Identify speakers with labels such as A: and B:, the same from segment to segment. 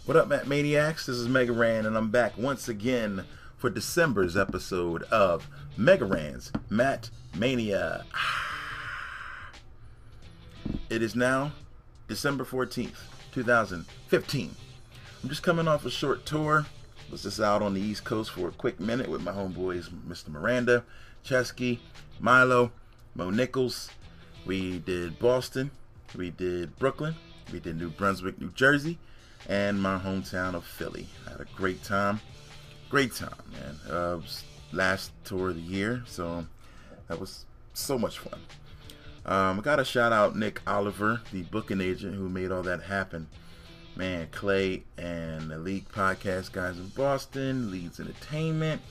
A: What up, Matt Maniacs? This is Mega Ran, and I'm back once again for December's episode of Mega Ran's Matt Mania. It is now December 14th, 2015. I'm just coming off a short tour. Was just out on the East Coast for a quick minute with my homeboys, Mr. Miranda, Chesky, Milo, Mo Nichols. We did Boston, we did Brooklyn, we did New Brunswick, New Jersey, and my hometown of Philly. I had a great time. Great time, man. It was last tour of the year, so that was so much fun. I got to shout out Nick Oliver, the booking agent who made all that happen. Man, Clay and the League Podcast guys in Boston, Leeds Entertainment,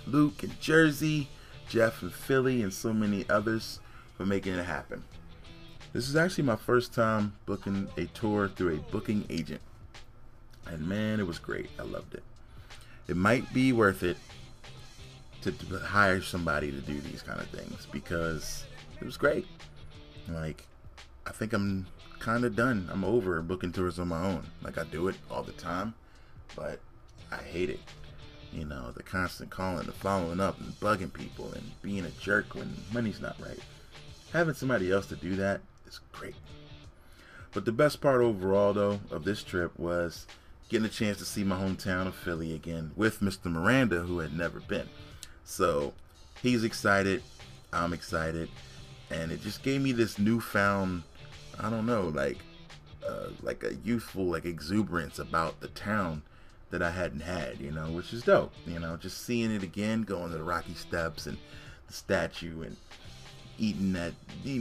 A: Luke in Jersey, Jeff in Philly, and so many others for making it happen. This is actually my first time booking a tour through a booking agent. And man, it was great. I loved it. It might be worth it to hire somebody to do these kind of things because it was great. Like, I think I'm kind of done. I'm over booking tours on my own. Like, I do it all the time, but I hate it. You know, the constant calling, the following up, and bugging people, and being a jerk when money's not right. Having somebody else to do that is great. But the best part overall, though, of this trip was getting a chance to see my hometown of Philly again with Mr. Miranda, who had never been. So he's excited, I'm excited, and it just gave me this newfound, I don't know, like a youthful exuberance about the town that I hadn't had, you know, which is dope. You know, just seeing it again, going to the Rocky Steps and the statue and eating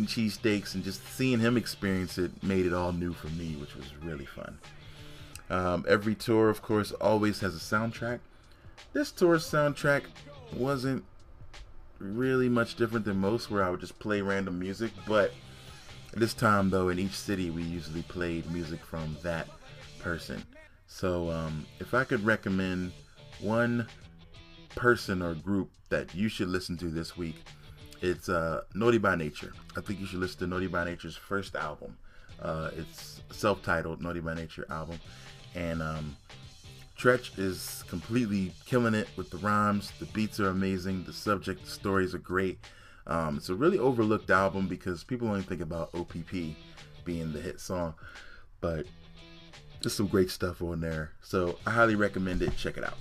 A: cheesesteaks and just seeing him experience it made it all new for me, which was really fun. Every tour, of course, always has a soundtrack. This tour's soundtrack wasn't really much different than most, where I would just play random music, but this time, though, in each city, we usually played music from that person. So, if I could recommend one person or group that you should listen to this week, it's Naughty by Nature. I think you should listen to Naughty by Nature's first album. It's self-titled Naughty by Nature album. And Tretch is completely killing it with the rhymes. The beats are amazing. The subject, the stories are great. It's a really overlooked album because people only think about OPP being the hit song. But there's some great stuff on there. So I highly recommend it. Check it out.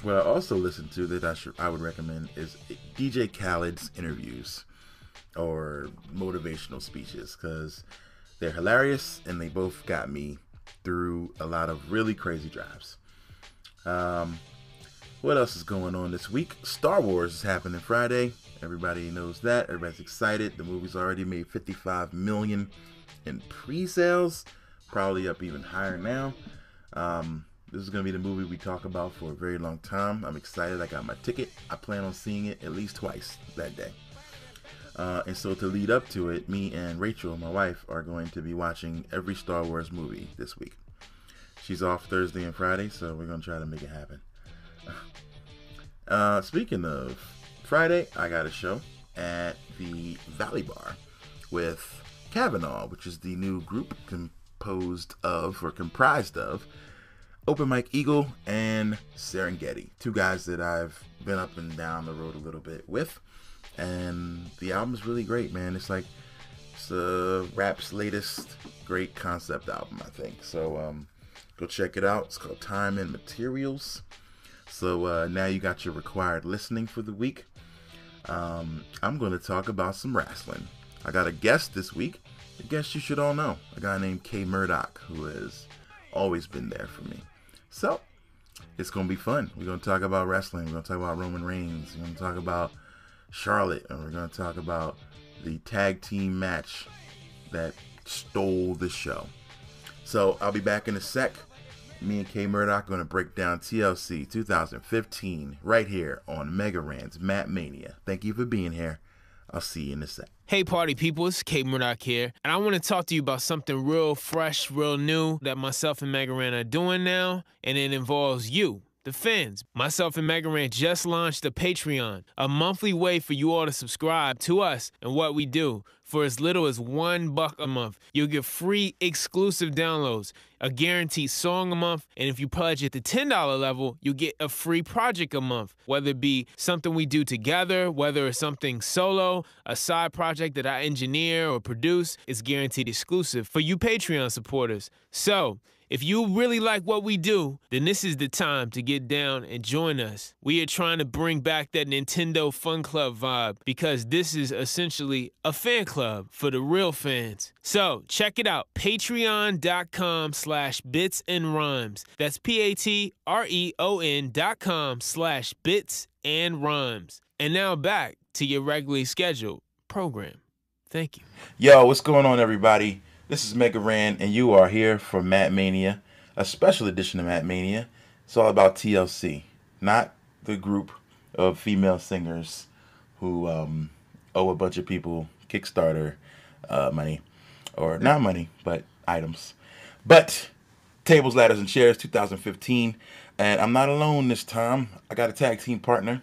A: What I also listen to that I would recommend is DJ Khaled's interviews or motivational speeches, because they're hilarious and they both got me through a lot of really crazy drives. What else is going on this week? Star Wars is happening Friday. Everybody knows that. Everybody's excited. The movie's already made $55 million in pre-sales. Probably up even higher now. This is going to be the movie we talk about for a very long time. I'm excited. I got my ticket. I plan on seeing it at least twice that day. And so to lead up to it, me and Rachel, my wife, are going to be watching every Star Wars movie this week. She's off Thursday and Friday, so we're going to try to make it happen. Speaking of Friday, I got a show at the Valley Bar with Kavanaugh, which is the new group comprised of Open Mike Eagle and Serengeti, two guys that I've been up and down the road a little bit with. And the album's really great, man. It's rap's latest great concept album, I think. So go check it out. It's called Time and Materials. So now you got your required listening for the week. I'm going to talk about some wrestling. I got a guest this week. A guest you should all know. A guy named K-Murdock, who has always been there for me. So it's going to be fun. We're going to talk about wrestling. We're going to talk about Roman Reigns. We're going to talk about Charlotte, and we're going to talk about the tag team match that stole the show. So I'll be back in a sec. Me and K-Murdock are going to break down TLC 2015 right here on Mega Ran's Matt Mania. Thank you for being here. I'll see you in a sec.
B: Hey party people, it's K-Murdock here, and I want to talk to you about something real fresh, real new that myself and Mega Ran are doing now, and it involves you, the fans. Myself and Mega Ran just launched a Patreon, a monthly way for you all to subscribe to us and what we do. For as little as $1 a month, you'll get free exclusive downloads, a guaranteed song a month, and if you pledge at the $10 level, you get a free project a month, whether it be something we do together, whether it's something solo, a side project that I engineer or produce. It's guaranteed exclusive for you Patreon supporters. So, if you really like what we do, then this is the time to get down and join us. We are trying to bring back that Nintendo Fun Club vibe because this is essentially a fan club for the real fans. So check it out, patreon.com/bitsandrhymes. That's patreon.com/bitsandrhymes. And now back to your regularly scheduled program. Thank you.
A: Yo, what's going on, everybody? This is Mega Ran, and you are here for Matt Mania, a special edition of Matt Mania. It's all about TLC, not the group of female singers who owe a bunch of people Kickstarter money, or not money, but items. But Tables, Ladders, and Chairs 2015, and I'm not alone this time. I got a tag team partner.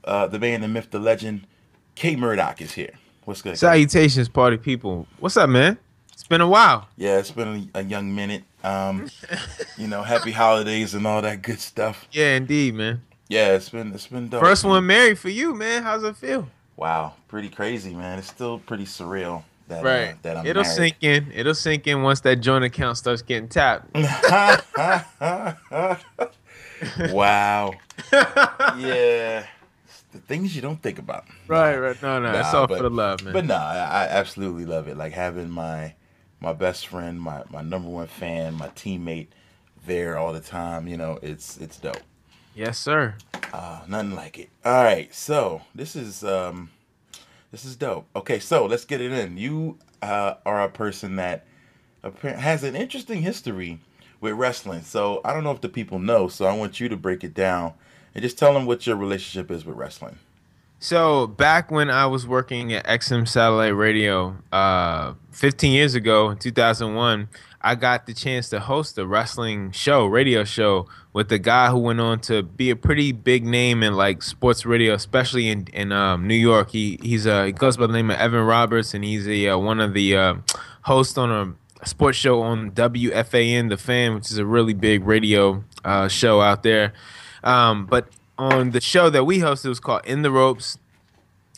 A: The man, the myth, the legend, K-Murdock is here. What's good?
C: Salutations, party people. What's up, man? It's been a while.
A: Yeah, it's been a young minute. You know, happy holidays and all that good stuff.
C: Yeah, indeed, man.
A: Yeah, it's been dope.
C: First one married for you, man. How's it feel?
A: Wow, pretty crazy, man. It's still pretty surreal that that I'm
C: It'll
A: married.
C: sink in. It'll sink in once that joint account starts getting tapped.
A: Wow. Yeah. It's the things you don't think about.
C: Right. No. That's all for the love, man.
A: But no, I absolutely love it. Like having my best friend, my number one fan, my teammate there all the time. You know, it's dope.
C: Yes, sir.
A: Nothing like it. All right, so this is dope. Okay, so let's get it in. You are a person that has an interesting history with wrestling. So I don't know if the people know. So I want you to break it down and just tell them what your relationship is with wrestling.
C: So back when I was working at XM Satellite Radio 15 years ago, in 2001, I got the chance to host a wrestling show, radio show, with a guy who went on to be a pretty big name in like sports radio, especially in New York. He goes by the name of Evan Roberts, and he's one of the hosts on a sports show on WFAN, The Fan, which is a really big radio show out there. But on the show that we hosted, it was called In the Ropes.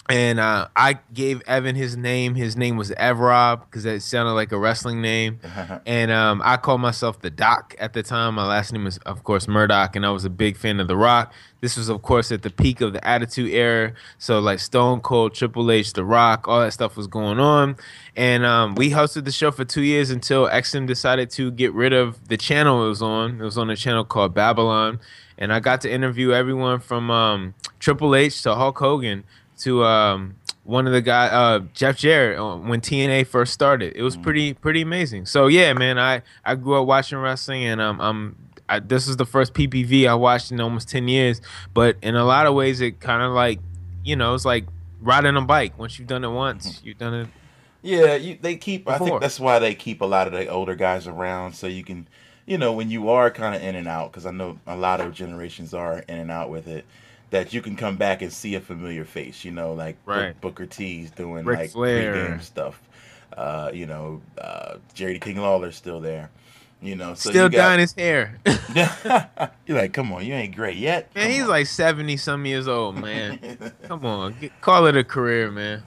C: And I gave Evan his name. His name was Evrob because it sounded like a wrestling name. And I called myself the Doc at the time. My last name was, of course, Murdoch, and I was a big fan of The Rock. This was, of course, at the peak of the Attitude Era. So, like Stone Cold, Triple H, The Rock, all that stuff was going on. And we hosted the show for 2 years until XM decided to get rid of the channel it was on. It was on a channel called Babylon. And I got to interview everyone from Triple H to Hulk Hogan to one of the guys, Jeff Jarrett, when TNA first started. It was pretty amazing. So yeah, man, I grew up watching wrestling, and this is the first PPV I watched in almost 10 years. But in a lot of ways, it kind of like, you know, it's like riding a bike. Once you've done it once, you've done it.
A: Yeah, they keep.
C: Before.
A: I think that's why they keep a lot of the older guys around, so you can, you know, when you are kind of in and out, because I know a lot of generations are in and out with it, that you can come back and see a familiar face, you know, like Booker T's doing
C: Ric
A: like
C: Flair.
A: pre-game stuff. You know, Jerry King Lawler's still there. You know, so
C: Still dyeing his hair.
A: You're like, come on, you ain't great yet.
C: Man, he's like 70-some years old, man. Come on, call it a career, man.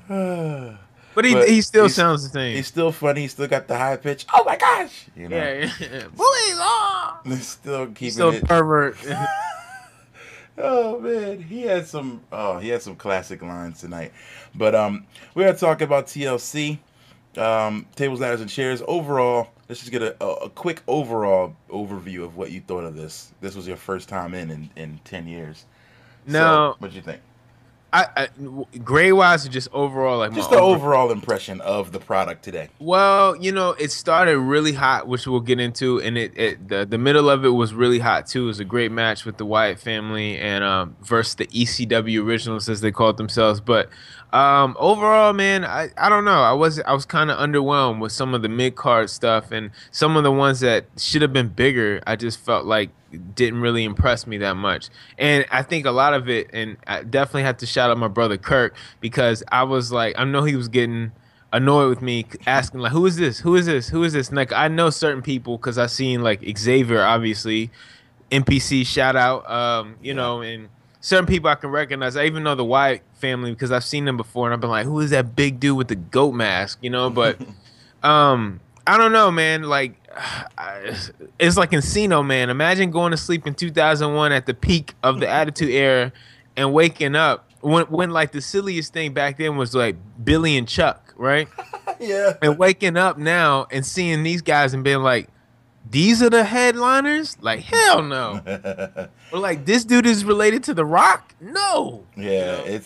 C: But he still sounds the same.
A: He's still funny. He still got the high pitch. Oh my gosh! You know,
C: Yeah. Bullies on.
A: Still keeping
C: Still
A: it.
C: pervert.
A: Oh man, he had some classic lines tonight. But we're gonna talk about TLC, Tables, Ladders, and Chairs. Overall, let's just get a quick overall overview of what you thought of this. This was your first time in 10 years.
C: No,
A: so, what'd you think?
C: I grade wise or just overall, like
A: Just the overall impression of the product today.
C: Well, you know, it started really hot, which we'll get into, and the middle of it was really hot too. It was a great match with the Wyatt family and versus the ECW originals, as they called themselves. But overall, man, I don't know. I was kind of underwhelmed with some of the mid card stuff, and some of the ones that should have been bigger. I just felt like didn't really impress me that much. And I think a lot of it, and I definitely have to shout out my brother Kirk, because I was like, I know he was getting annoyed with me, asking like, "Who is this? Who is this? Who is this?" And like, I know certain people because I've seen like Xavier, obviously, NPC shout out, you know, and certain people I can recognize. I even know the Wyatt family because I've seen them before, and I've been like, "Who is that big dude with the goat mask?" You know, but I don't know, man. Like, it's like Encino, man. Imagine going to sleep in 2001 at the peak of the Attitude Era and waking up when like the silliest thing back then was like Billy and Chuck, right?
A: Yeah.
C: And waking up now and seeing these guys and being like, these are the headliners? Like, hell no. Or like, this dude is related to The Rock? No.
A: Yeah, you know?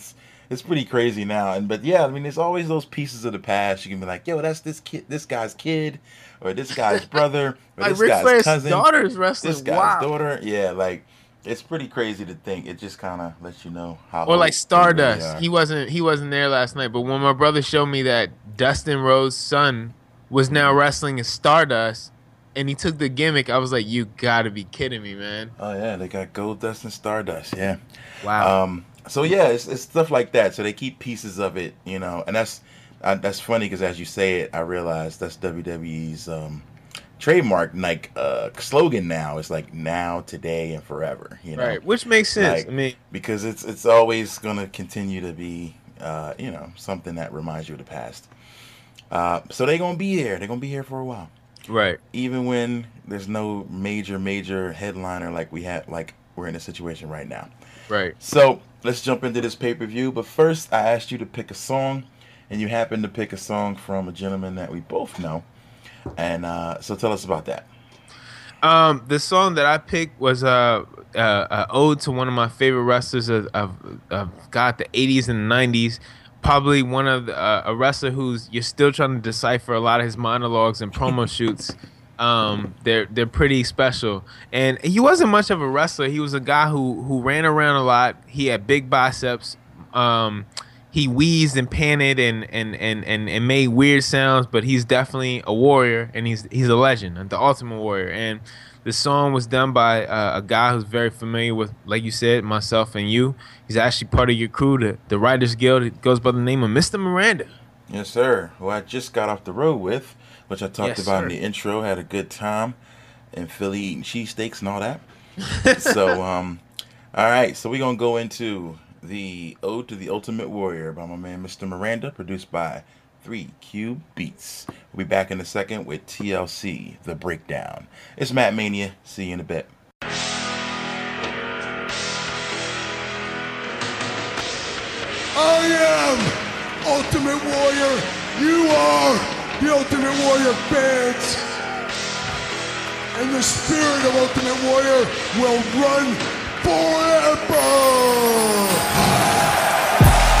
A: It's pretty crazy now. But yeah, I mean, there's always those pieces of the past. You can be like, yo, that's this guy's kid, or this guy's brother, or
C: like
A: this
C: Ric
A: guy's
C: Flair's
A: cousin,
C: daughter's wrestling.
A: this guy's daughter. Yeah, like it's pretty crazy to think. It just kind of lets you know how.
C: Or like Stardust.
A: Really
C: he wasn't there last night, but when my brother showed me that Dustin Rhodes' son was now wrestling in Stardust, and he took the gimmick, I was like, you gotta be kidding me, man.
A: Oh yeah, they got Goldust and Stardust. Yeah.
C: Wow.
A: So yeah, it's stuff like that. So they keep pieces of it, you know, and that's funny because as you say it, I realize that's WWE's trademark like slogan now. It's like now, today, and forever. You know,
C: right? Which makes sense.
A: Like,
C: I mean,
A: because it's always gonna continue to be you know, something that reminds you of the past. So they're gonna be here. They're gonna be here for a while.
C: Right.
A: Even when there's no major headliner like we're in a situation right now.
C: Right.
A: So let's jump into this pay-per-view. But first, I asked you to pick a song, and you happened to pick a song from a gentleman that we both know. And so tell us about that.
C: The song that I picked was a ode to one of my favorite wrestlers of God, the 80s and the 90s. Probably one of a wrestler who's you're still trying to decipher a lot of his monologues and promo shoots. They're pretty special. And he wasn't much of a wrestler. He was a guy who ran around a lot. He had big biceps. He wheezed and panted and made weird sounds, but he's definitely a warrior, and he's a legend, the Ultimate Warrior. And the song was done by a guy who's very familiar with, like you said, myself and you. He's actually part of your crew, the Writers Guild. It goes by the name of Mr. Miranda.
A: Yes, sir. Who I just got off the road with, which I talked about in the intro. Had a good time in Philly eating cheesesteaks and all that. So, all right. So we're going to go into the Ode to the Ultimate Warrior by my man, Mr. Miranda, produced by 3Q Beats. We'll be back in a second with TLC, The Breakdown. It's Matt Mania. See you in a bit.
D: I am Ultimate Warrior. You are the Ultimate Warrior fans. And the spirit of Ultimate Warrior will run forever.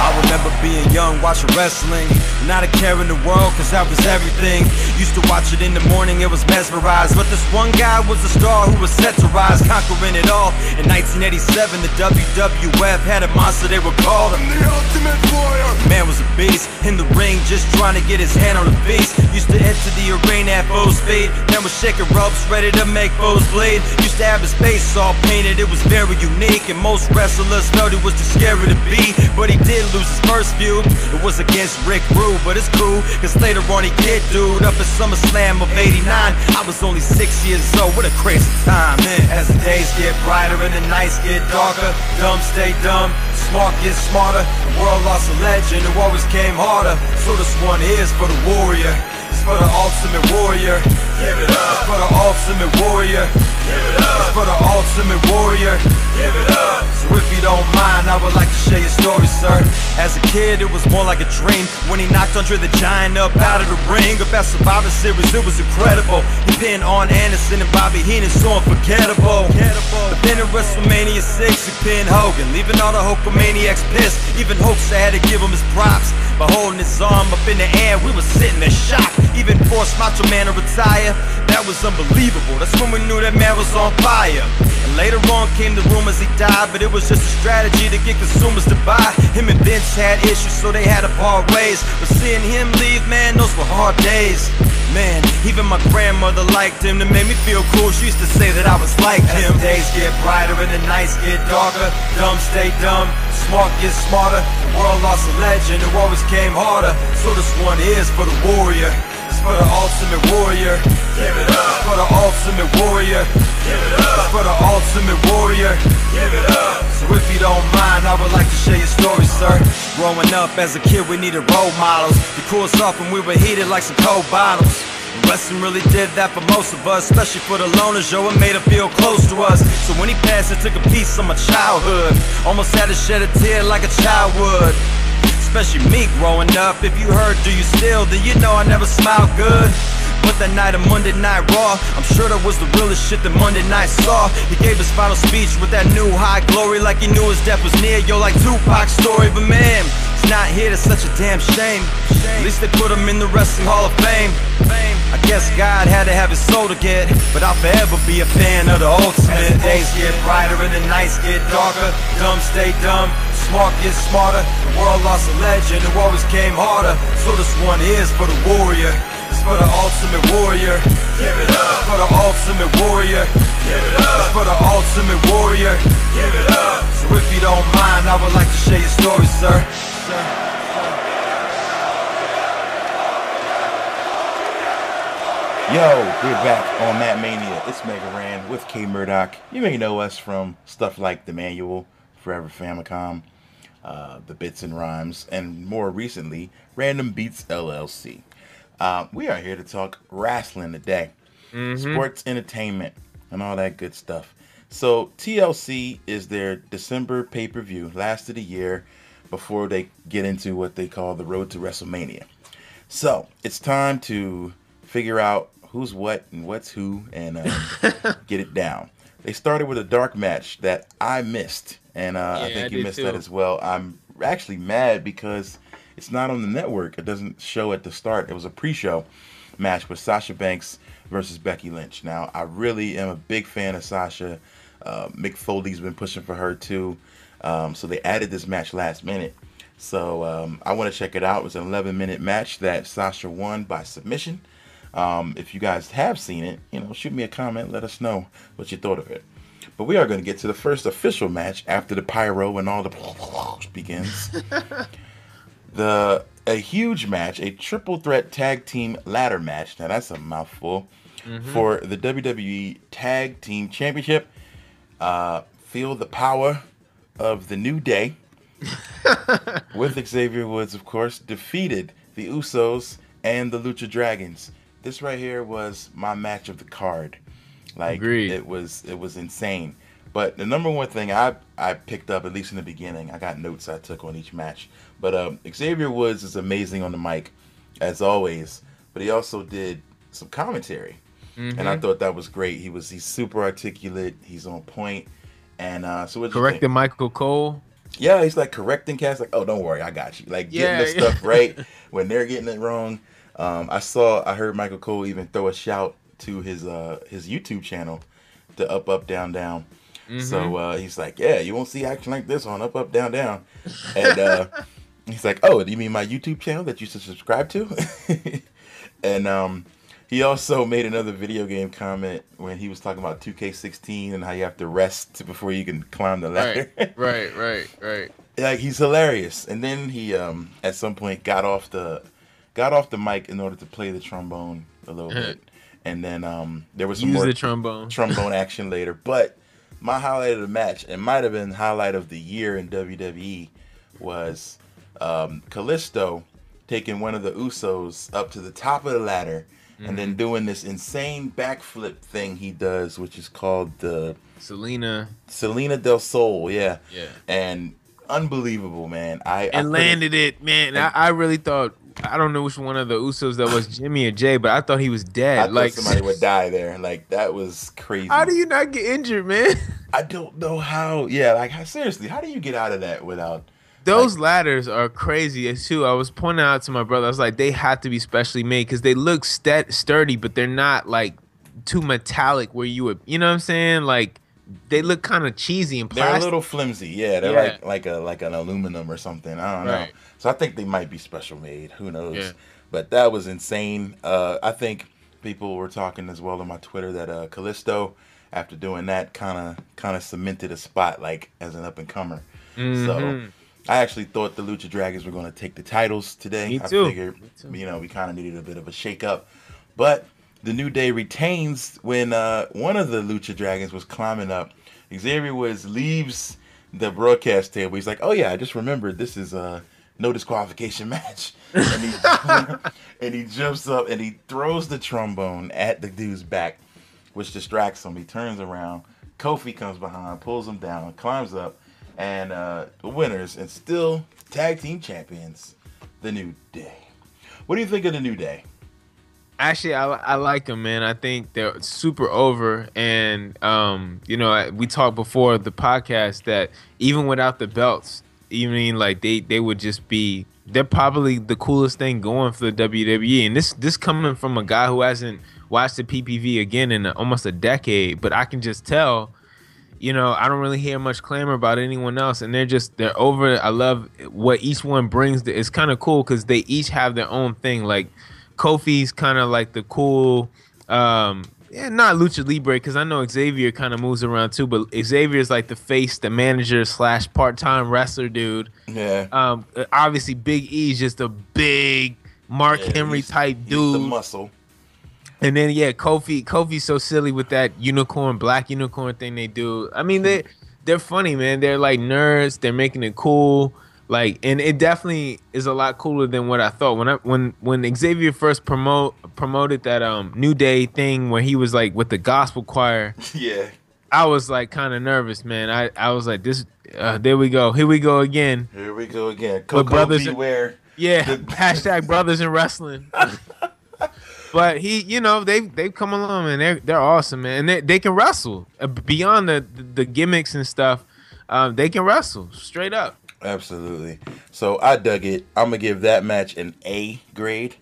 E: I remember being young, watching wrestling, not a care in the world, cause that was everything. Used to watch it in the morning, it was mesmerized. But this one guy was a star who was set to rise, conquering it all. In 1987, the WWF had a monster they were called him
D: The Ultimate Warrior.
E: Man was a beast, in the ring just trying to get his hand on the beast. Used to enter the arena at full speed, then was shaking ropes, ready to make foes bleed. Used to have his face all painted, it was very unique. And most wrestlers felt it was too scary to be. But he did lose his first feud, it was against Rick Rude. But it's cool, cause later on he did dude up at SummerSlam of '89. I was only 6 years old, what a crazy time, man. As the days get brighter and the nights get darker, dumb stay dumb, smart gets smarter. The world lost a legend who always came harder. So this one here's for the warrior, it's for the Ultimate Warrior. Give it up. It's for the Ultimate Warrior. Give it up. It's for the Ultimate Warrior. Give it up. So if you don't mind, I would like to share your story, sir. As a kid, it was more like a dream when he knocked Andre the Giant up out of the ring. Up at Survivor Series, it was incredible. He pinned Arn Anderson and Bobby Heenan, so unforgettable. But then at WrestleMania 6, he pinned Hogan, leaving all the Hulkamaniacs pissed. Even Hulk had to give him his props by holding his arm up in the air. We were sitting there shocked. Even forced Macho Man to retire. That was unbelievable. That's when we knew that man was on fire. And And later on came the rumors he died, but it was just a strategy to get consumers to buy. Him and Vince had issues, so they had to part ways. But seeing him leave, man, those were hard days. Man, even my grandmother liked him. That made me feel cool. She used to say that I was like him. As the days get brighter and the nights get darker, dumb stay dumb, smart gets smarter. The world lost a legend who always came harder. So this one is for the warrior. It's for the ultimate warrior. Give it up. It's for the ultimate warrior. Give it up. It's for the ultimate warrior. Give it up. So if you don't mind, I would like to share your story, sir. Growing up as a kid, we needed role models. You cool us off when we were heated like some cold bottles. Wrestling really did that for most of us, especially for the loners, yo, it made her feel close to us. So when he passed, it took a piece of my childhood. Almost had to shed a tear like a child would. Especially me growing up. If you heard Do You Still, then you know I never smiled good. But that night of Monday Night Raw, I'm sure that was the realest shit that Monday Night saw. He gave his final speech with that new high glory, like he knew his death was near, yo, like Tupac's story. But man, he's not here, that's such a damn shame. At least they put him in the Wrestling Hall of Fame. I guess God had to have his soul to get, but I'll forever be a fan of the ultimate. As the days get brighter and the nights get darker, dumb stay dumb, smart gets smarter. The world lost a legend who always came harder. So this one is for the warrior. It's for the ultimate warrior. Give it up. It's for the ultimate warrior. Give it up. It's for the ultimate warrior. Give it up. So if you don't mind, I would like to share your story, sir.
A: Yo, we're back on That Mania. It's Mega Ran with K-Murdock. You may know us from stuff like The Manual, Forever Famicom, The Bits and Rhymes, and more recently, Random Beats LLC. We are here to talk wrestling today. Sports entertainment and all that good stuff. So TLC is their December pay-per-view, last of the year before they get into what they call the road to WrestleMania. So it's time to figure out who's what and what's who and get it down. They started with a dark match that I missed, and I think you missed that as well. I'm actually mad because it's not on the network. It doesn't show at the start. It was a pre-show match with Sasha Banks versus Becky Lynch. Now, I really am a big fan of Sasha. Mick Foley's been pushing for her too. So they added this match last minute. So I want to check it out. It was an 11-minute match that Sasha won by submission. If you guys have seen it, shoot me a comment. Let us know what you thought of it. But we are going to get to the first official match after the pyro and all the begins. A huge match, a triple threat tag team ladder match. Now that's a mouthful. For the WWE Tag Team Championship. Feel the power of the New Day. With Xavier Woods, of course, defeated the Usos and the Lucha Dragons. This right here was my match of the card.
C: Agreed.
A: It was insane. But the number one thing I picked up, at least in the beginning, I got notes I took on each match. But Xavier Woods is amazing on the mic, as always. But he also did some commentary, and I thought that was great. He's super articulate. He's on point. And so what
C: correcting Michael Cole.
A: Yeah, he's like correcting cats. Like, oh, don't worry, I got you. Like getting the stuff right when they're getting it wrong. I heard Michael Cole even throw a shout to his YouTube channel, to Up Up Down Down. So he's like, yeah, you won't see action like this on Up Up Down Down. And he's like, oh, do you mean my YouTube channel that you should subscribe to? And he also made another video game comment when he was talking about 2K16 and how you have to rest before you can climb the ladder.
C: Right.
A: Like, he's hilarious. And then he at some point got off the mic in order to play the trombone a little bit. And then there was some more
C: the trombone
A: action later. But my highlight of the match, and might have been highlight of the year in WWE, was Kalisto taking one of the Usos up to the top of the ladder and then doing this insane backflip thing he does, which is called the
C: Selena
A: del Sol. Yeah. And unbelievable, man. I
C: landed it, man. I really thought, I don't know which one of the Usos that was, Jimmy or Jay, but I thought he was dead.
A: I thought somebody would die there. Like, that was crazy.
C: How do you not get injured, man?
A: I don't know how. Yeah, like, seriously, how do you get out of that without...
C: Those ladders are crazy, too. I was pointing out to my brother, I was like, they have to be specially made because they look sturdy, but they're not, like, too metallic where you would... You know what I'm saying? Like, they look kind of cheesy and
A: They're
C: plastic.
A: a little flimsy. Yeah, they're like an aluminum or something. I don't know. So I think they might be special made. Who knows?
C: Yeah.
A: But that was insane. I think people were talking as well on my Twitter that Callisto, after doing that, kind of cemented a spot like as an up and comer. So I actually thought the Lucha Dragons were going to take the titles today.
C: Me too.
A: I figured, we kind of needed a bit of a shake up. But the New Day retains when one of the Lucha Dragons was climbing up. Xavier Woods leaves the broadcast table. He's like, "Oh yeah, I just remembered this is a no disqualification match." And he jumps up and he throws the trombone at the dude's back, which distracts him. He turns around. Kofi comes behind, pulls him down, climbs up, and the winners and still tag team champions, the New Day. What do you think of the New Day?
C: Actually, I like them, man. I think they're super over. And, we talked before the podcast that even without the belts, even like they would just be, they're probably the coolest thing going for the WWE. And this coming from a guy who hasn't watched the PPV again in almost a decade. But I can just tell, I don't really hear much clamor about anyone else. And they're over. I love what each one brings. It's kind of cool because they each have their own thing. Like, Kofi's kind of like the cool, not Lucha Libre, because I know Xavier kind of moves around too, but Xavier's like the face, the manager / part-time wrestler dude.
A: Yeah.
C: Obviously, Big E's just a big Mark Henry type dude.
A: He's the muscle.
C: And then, Kofi's so silly with that black unicorn thing they do. I mean, they're funny, man. They're like nerds. They're making it cool. Like, and it definitely is a lot cooler than what I thought. When Xavier first promoted that New Day thing where he was like with the gospel choir, I was like kind of nervous, man. I was like, this, there we go, here we go again.
A: Coco
C: brothers
A: beware.
C: Hashtag brothers in wrestling. But they've come along, and they're awesome, man. And they can wrestle beyond the gimmicks and stuff. They can wrestle straight up.
A: Absolutely. So I dug it. I'm gonna give that match an A grade.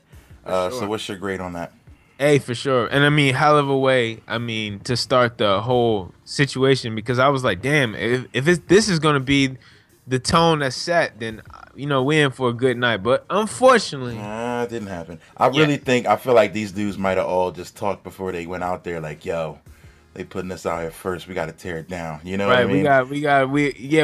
A: Sure. So what's your grade on that?
C: A for sure. And I mean, hell of a way. I mean, to start the whole situation, because I was like, damn, if this is gonna be the tone that's set, then we're in for a good night. But unfortunately,
A: it didn't happen. I feel like these dudes might have all just talked before they went out there. Like, yo, they putting us out here first. We got to tear it down. You know what I mean?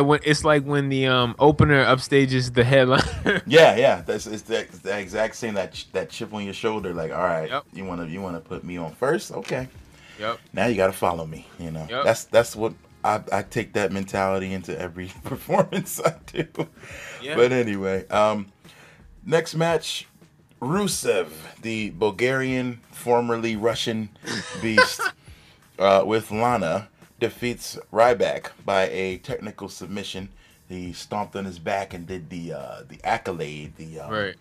C: When it's like when the opener upstages the headliner.
A: It's the exact same, that chip on your shoulder. Like, all right, you wanna put me on first? Okay.
C: Yep.
A: Now you got to follow me.
C: Yep.
A: That's what I take that mentality into every performance I do. Yeah. But anyway, next match, Rusev, the Bulgarian, formerly Russian beast. With Lana, defeats Ryback by a technical submission. He stomped on his back and did the accolade.
C: Right.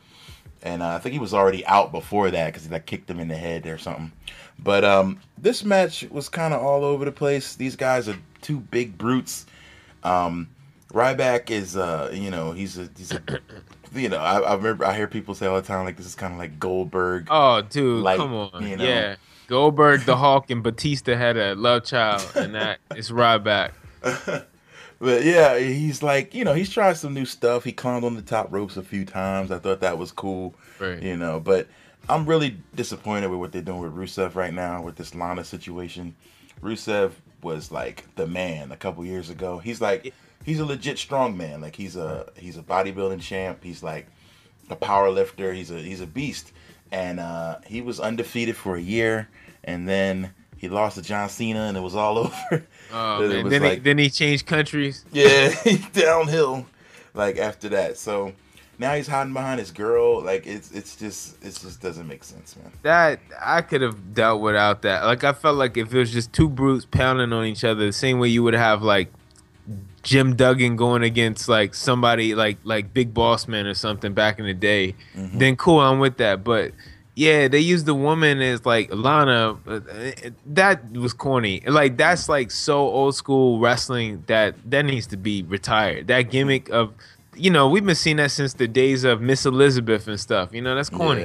A: And I think he was already out before that because he kicked him in the head or something. But this match was kind of all over the place. These guys are two big brutes. Ryback is, he's a I remember I hear people say all the time, like, this is kind of like Goldberg.
C: Oh, dude, come on. Yeah. Goldberg, the Hulk, and Batista had a love child, and that is Ryback.
A: But yeah, he's like, he's tried some new stuff. He climbed on the top ropes a few times. I thought that was cool.
C: Right.
A: But I'm really disappointed with what they're doing with Rusev right now with this Lana situation. Rusev was like the man a couple years ago. He's a legit strong man. Like, he's a bodybuilding champ. He's like a power lifter. He's a beast. And he was undefeated for a year, and then he lost to John Cena, and it was all over.
C: Oh, man. Then he changed countries.
A: Yeah, downhill, after that. So now he's hiding behind his girl. Like, it just doesn't make sense, man.
C: That I could have dealt without that. Like, I felt like if it was just two brutes pounding on each other, the same way you would have like Jim Duggan going against like somebody like Big Boss Man or something back in the day, then cool, I'm with that. But yeah, they used the woman as like Lana. That was corny. Like, that's like so old school wrestling that needs to be retired. That gimmick of, we've been seeing that since the days of Miss Elizabeth and stuff. That's corny.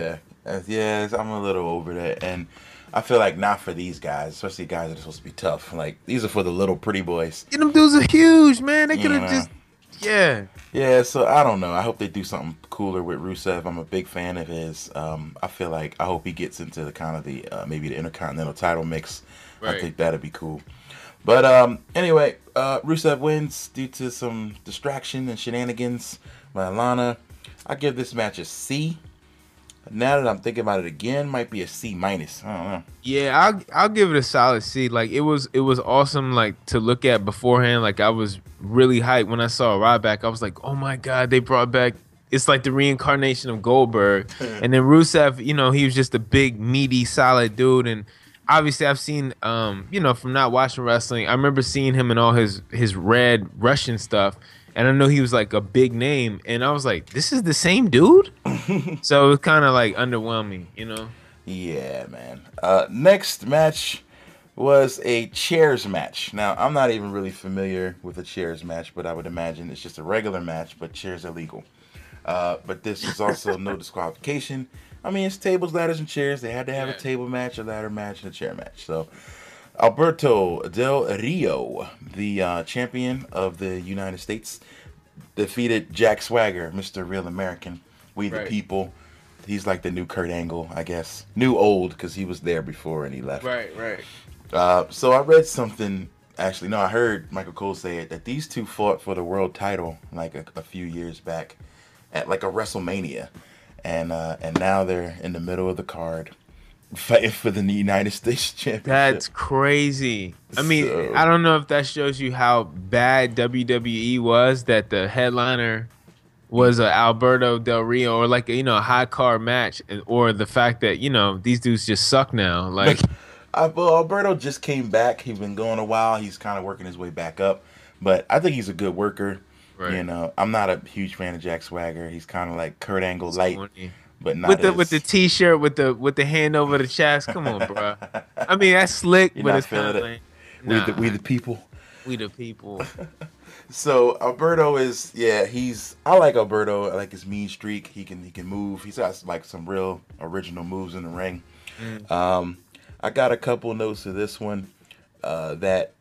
A: Yeah, I'm a little over that. And I feel like not for these guys, especially guys that are supposed to be tough. Like, these are for the little pretty boys.
C: And them dudes are huge, man. They could have just, yeah.
A: Yeah, so I don't know. I hope they do something cooler with Rusev. I'm a big fan of his. I feel like I hope he gets into the kind of the maybe the Intercontinental title mix.
C: Right.
A: I think that'd be cool. But anyway, Rusev wins due to some distraction and shenanigans by Lana. I give this match a C. Now that I'm thinking about it again, might be a C minus. I don't know.
C: Yeah, I'll give it a solid C. Like it was awesome. Like to look at beforehand. Like I was really hyped when I saw Ryback. I was like, oh my god, they brought back. It's like the reincarnation of Goldberg. And then Rusev, you know, he was just a big, meaty, solid dude. And obviously, I've seen, you know, from not watching wrestling, I remember seeing him in all his red Russian stuff. And I know he was like a big name, and I was like, "This is the same dude." So it was kind of like underwhelming, you know.
A: Yeah, man. Next match was a chairs match. Now, I'm not even really familiar with a chairs match, but I would imagine it's just a regular match, but chairs are legal. But this is also no disqualification. I mean, it's tables, ladders, and chairs. They had to have a table match, a ladder match, and a chair match. So, Alberto Del Rio, the champion of the United States, defeated Jack Swagger, Mr. Real American. We the people. He's like the new Kurt Angle, I guess. New old, because he was there before and he left.
C: Right.
A: So I read something. Actually, no, I heard Michael Cole say it, that these two fought for the world title like a few years back at like a WrestleMania. And now they're in the middle of the card fighting for the United States Championship.
C: That's crazy. I mean, I don't know if that shows you how bad WWE was, that the headliner was Alberto Del Rio, or like a high card match, or the fact that these dudes just suck now. Like,
A: well, Alberto just came back. He's been going a while. He's kind of working his way back up, but I think he's a good worker.
C: Right.
A: I'm not a huge fan of Jack Swagger. He's kind of like Kurt Angle light.
C: Funny.
A: But not
C: with the t-shirt with the hand over the chest. Come on, bro. I mean, that's slick, but it's kind of like,
A: we the people.
C: We the people.
A: So Alberto is I like Alberto. I like his mean streak. He can move. He's got like some real original moves in the ring. I got a couple notes to this one that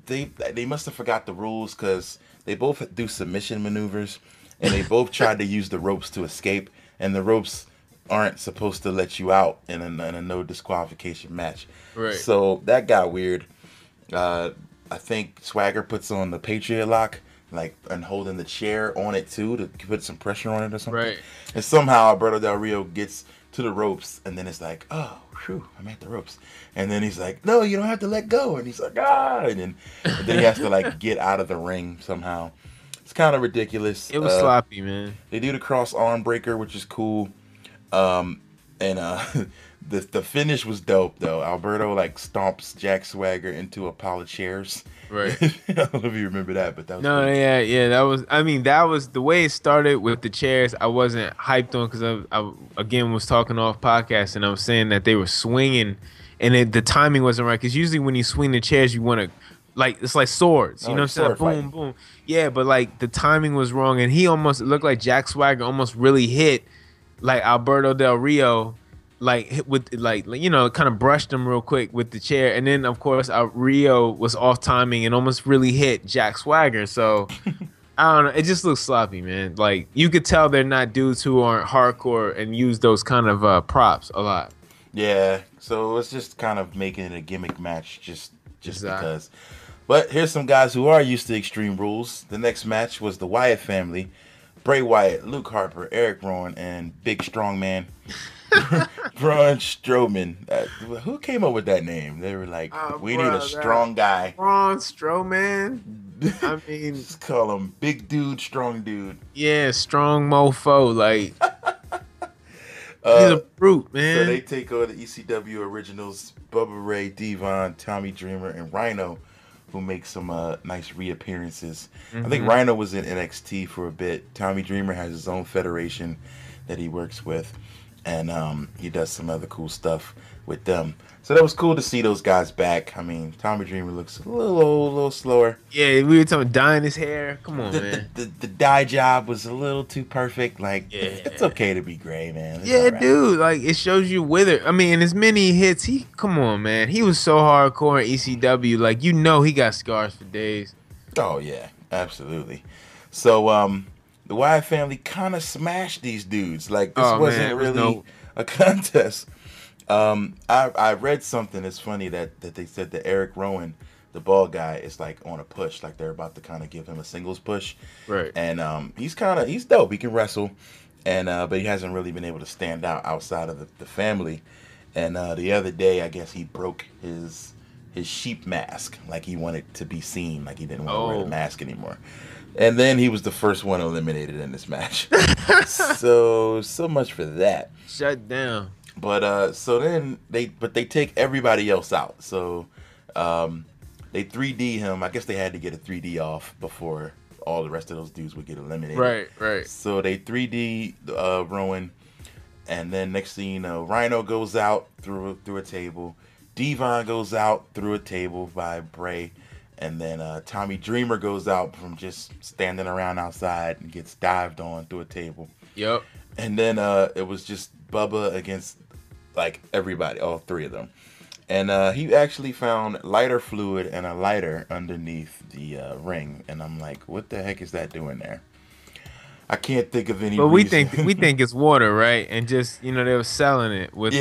A: they must have forgot the rules, because they both do submission maneuvers and they both tried to use the ropes to escape. And the ropes aren't supposed to let you out in a no disqualification match.
C: Right.
A: So that got weird. I think Swagger puts on the Patriot lock, and holding the chair on it too, to put some pressure on it or something.
C: Right.
A: And somehow Alberto Del Rio gets to the ropes, and then it's like, oh, whew, I'm at the ropes. And then he's like, no, you don't have to let go. And he's like, ah. And then he has to get out of the ring somehow. It's kind of ridiculous.
C: It was sloppy, man.
A: They do the cross arm breaker, which is cool. And the finish was dope, though. Alberto stomps Jack Swagger into a pile of chairs.
C: Right.
A: I don't know if you remember that, but that was
C: no,
A: cool.
C: yeah. That was the way it started with the chairs. I wasn't hyped on, because I again was talking off podcast, and I was saying that they were swinging, and the timing wasn't right. Because usually when you swing the chairs, you want to. It's like swords, you know what I'm saying? Boom, boom. Yeah, but the timing was wrong, and it looked like Jack Swagger almost really hit Alberto Del Rio, hit with kind of brushed him real quick with the chair, and then of course Rio was off timing and almost really hit Jack Swagger. So I don't know, it just looks sloppy, man. You could tell they're not dudes who aren't hardcore and use those kind of props a lot.
A: Yeah, so it's just kind of making it a gimmick match just because. But here's some guys who are used to Extreme Rules. The next match was the Wyatt Family. Bray Wyatt, Luke Harper, Eric Rowan, and Big Strong Man Braun Strowman. Who came up with that name? They were like, we need a strong guy.
C: Braun Strowman? I mean...
A: Just call him Big Dude, Strong Dude.
C: Yeah, strong mofo. He's a brute, man.
A: So they take over the ECW originals, Bubba Ray, Devon, Tommy Dreamer, and Rhino, who makes some nice reappearances. I think Rhino was in NXT for a bit. Tommy Dreamer has his own federation that he works with, and he does some other cool stuff. with them. So that was cool to see those guys back. I mean, Tommy Dreamer looks a little old, a little slower.
C: Yeah, we were talking dyeing his hair. Come on, man.
A: The dye job was a little too perfect. Like,
C: Yeah.
A: it's okay to be gray, man. It's
C: Yeah,
A: all right.
C: dude. Like, it shows you wither. I mean, in as many hits, come on, man. He was so hardcore in ECW. Like, you know, he got scars for days.
A: Oh yeah, absolutely. So the Wyatt family kind of smashed these dudes. Like, this wasn't really a contest. I read something. It's funny that they said that Eric Rowan, the bald guy, is like on a push. Like, they're about to kind of give him a singles push.
C: Right.
A: And he's dope. He can wrestle, and but he hasn't really been able to stand out outside of the family. And the other day, I guess he broke his sheep mask. Like, he wanted to be seen. Like, he didn't want to wear the mask anymore. And then he was the first one eliminated in this match. so much for that.
C: Shut down.
A: But so then they take everybody else out. So they 3D him. I guess they had to get a 3D off before all the rest of those dudes would get eliminated.
C: Right.
A: So they 3D Rowan, and then next thing you know, Rhino goes out through a table. Devon goes out through a table by Bray, and then Tommy Dreamer goes out from just standing around outside and gets dived on through a table.
C: Yep.
A: And then it was just Bubba against like everybody, all three of them. And he actually found lighter fluid and a lighter underneath the ring. And I'm like, what the heck is that doing there? I can't think of any
C: But
A: reason.
C: we think it's water, right? And just, you know, they were selling it with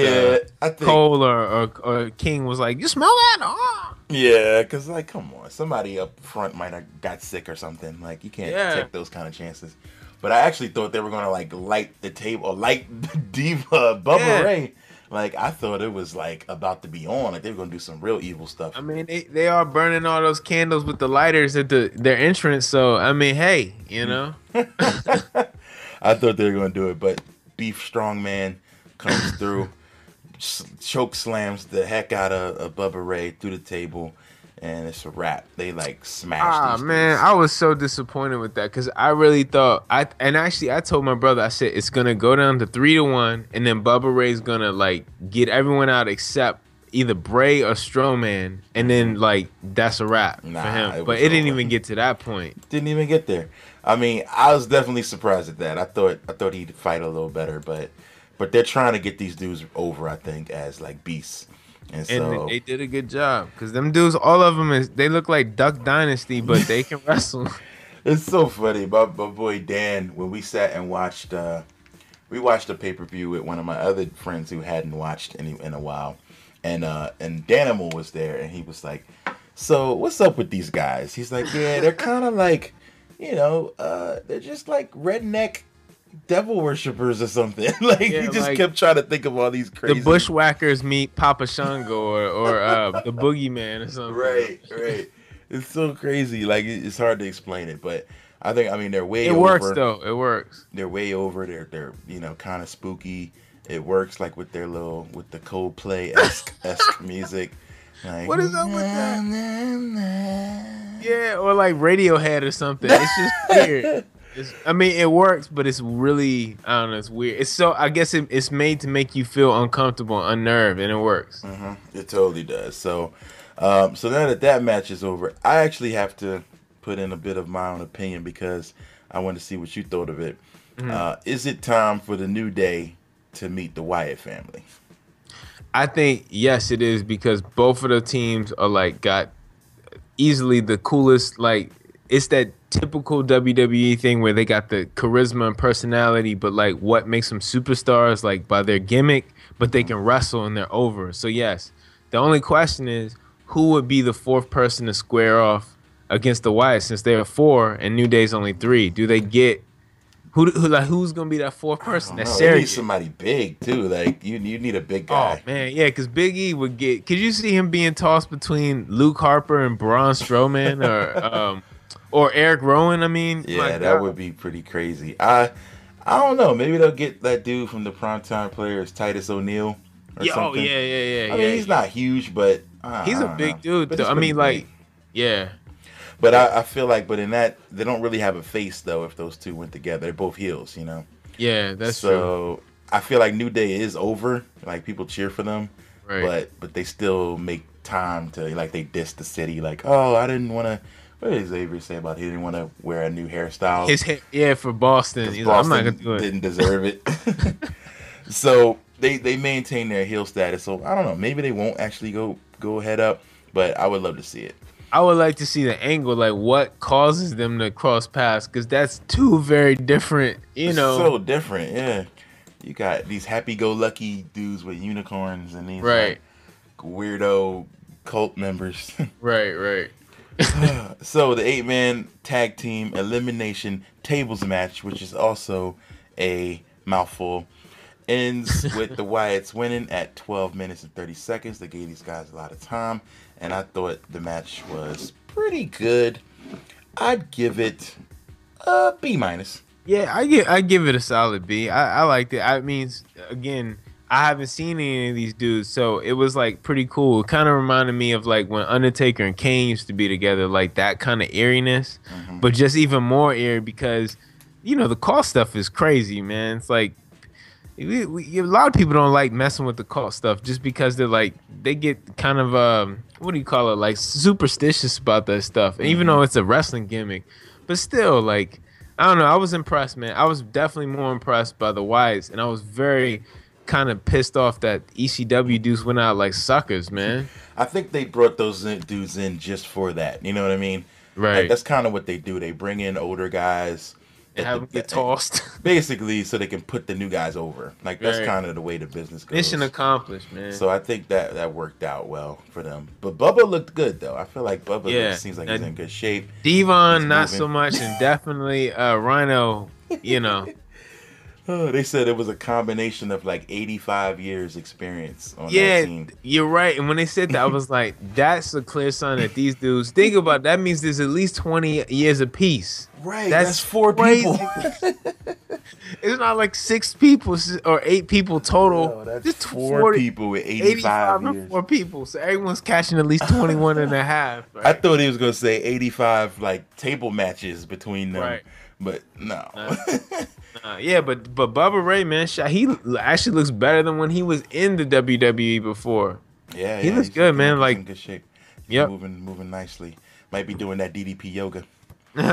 A: I think
C: Cole or King was like, you smell that? Oh.
A: Yeah, because, like, come on. Somebody up front might have got sick or something. Like, you can't take those kind of chances. But I actually thought they were going to, like, light the table or light Diva Bubba Ray. Like, I thought it was, like, about to be on. Like, they were going to do some real evil stuff.
C: I mean, they are burning all those candles with the lighters at their entrance. So, I mean, hey, you know.
A: I thought they were going to do it. But Beef Strongman comes through, choke slams the heck out of Bubba Ray through the table. And it's a wrap. They like smashed.
C: Man, I was so disappointed with that because I really thought I told my brother, I said it's gonna go down to 3-1, and then Bubba Ray's gonna like get everyone out except either Bray or Strowman, and then like that's a wrap for him. But it didn't even get to that point.
A: Didn't even get there. I mean, I was definitely surprised at that. I thought he'd fight a little better, but they're trying to get these dudes over. I think as like beasts. And so
C: they did a good job because them dudes, all of them, they look like Duck Dynasty, but they can wrestle.
A: It's so funny. My boy Dan, when we sat and watched, we watched a pay-per-view with one of my other friends who hadn't watched in a while, and Danimal was there, and he was like, "So what's up with these guys?" He's like, "Yeah, they're kind of like, you know, they're just like redneck devil worshippers or something." Like, he just like, kept trying to think of all these crazy.
C: The Bushwhackers meet Papa Shango or the Boogeyman or something.
A: Right. It's so crazy. Like, it's hard to explain it, but I mean, they're way over.
C: It works though. It works.
A: They're way over. They're you know, kind of spooky. It works like with the Coldplay-esque music. Like,
C: what is up with that? Yeah, or like Radiohead or something. It's just weird. I mean, it works, but it's really, I don't know, it's weird. It's so, I guess it's made to make you feel uncomfortable, unnerved, and it works.
A: Mm-hmm. It totally does. So, so now that match is over, I actually have to put in a bit of my own opinion because I want to see what you thought of it. Mm-hmm. Is it time for the New Day to meet the Wyatt family?
C: I think, yes, it is, because both of the teams are like got easily the coolest, like, it's that typical WWE thing where they got the charisma and personality, but like what makes them superstars, like by their gimmick, but they can wrestle and they're over. So yes, the only question is who would be the fourth person to square off against the Wyatts, since there are 4 and New Day's only 3. Do they get who's gonna be that fourth person? That's
A: you need somebody big too. Like you need a big guy.
C: Oh man, yeah, because Big E would get. Could you see him being tossed between Luke Harper and Braun Strowman, or Eric Rowan? I mean,
A: yeah, that would be pretty crazy. I don't know. Maybe they'll get that dude from the Primetime Players, Titus O'Neil, or something.
C: Yeah.
A: I mean, he's not huge, but
C: he's a big dude. Though. I mean, like, yeah.
A: But I feel like, but in that, they don't really have a face, though, if those two went together. They're both heels, you know?
C: Yeah, that's true.
A: So I feel like New Day is over. Like, people cheer for them.
C: Right.
A: but they still make time to, like, they diss the city, like, oh, I didn't want to. What did Xavier say about he didn't want to wear a new hairstyle?
C: For Boston. He's like, I'm not gonna do it.
A: Didn't deserve it. So they maintain their heel status. So I don't know. Maybe they won't actually go head up, but I would love to see it.
C: I would like to see the angle, like what causes them to cross paths, because that's two very different,
A: So different, yeah. You got these happy-go-lucky dudes with unicorns and these
C: right,
A: like, weirdo cult members.
C: right.
A: So the 8-man tag team elimination tables match, which is also a mouthful, ends with the Wyatts winning at 12 minutes and 30 seconds. They gave these guys a lot of time, and I thought the match was pretty good. I'd give it a B-.
C: Yeah, I give it a solid B. I liked it. I mean, again, I haven't seen any of these dudes, so it was like pretty cool. It kind of reminded me of like when Undertaker and Kane used to be together, like that kind of eeriness, but just even more eerie because, the cult stuff is crazy, man. It's like a lot of people don't like messing with the cult stuff just because they're like they get kind of what do you call it, like superstitious about that stuff, even though it's a wrestling gimmick, but still, like, I don't know. I was impressed, man. I was definitely more impressed by the Wyatts, and I was very kind of pissed off that ECW dudes went out like suckers, man.
A: I think they brought those dudes in just for that. You know what I mean?
C: Right.
A: Like, that's kind of what they do. They bring in older guys
C: and have them get tossed.
A: Basically, so they can put the new guys over. Like, that's kind of the way the business goes.
C: Mission accomplished, man.
A: So I think that worked out well for them. But Bubba looked good, though. I feel like Bubba seems like he's in good shape.
C: Devon, not so much, and definitely Rhino,
A: They said it was a combination of like 85 years experience on that team.
C: You're right. And when they said that, I was like, that's a clear sign that these dudes, think about it, that means there's at least 20 years apiece.
A: Right. That's 4
C: crazy.
A: people.
C: It's not like 6 people or 8 people total.
A: No, that's just 4 people with 85 years.
C: 4 people. So everyone's catching at least 21 and a half. Right?
A: I thought he was going to say 85 like table matches between them. Right. But no.
C: Yeah, but Bubba Ray, man, he actually looks better than when he was in the WWE before.
A: Yeah,
C: he looks good, man. Like
A: in good shape.
C: Yep,
A: moving nicely. Might be doing that DDP yoga.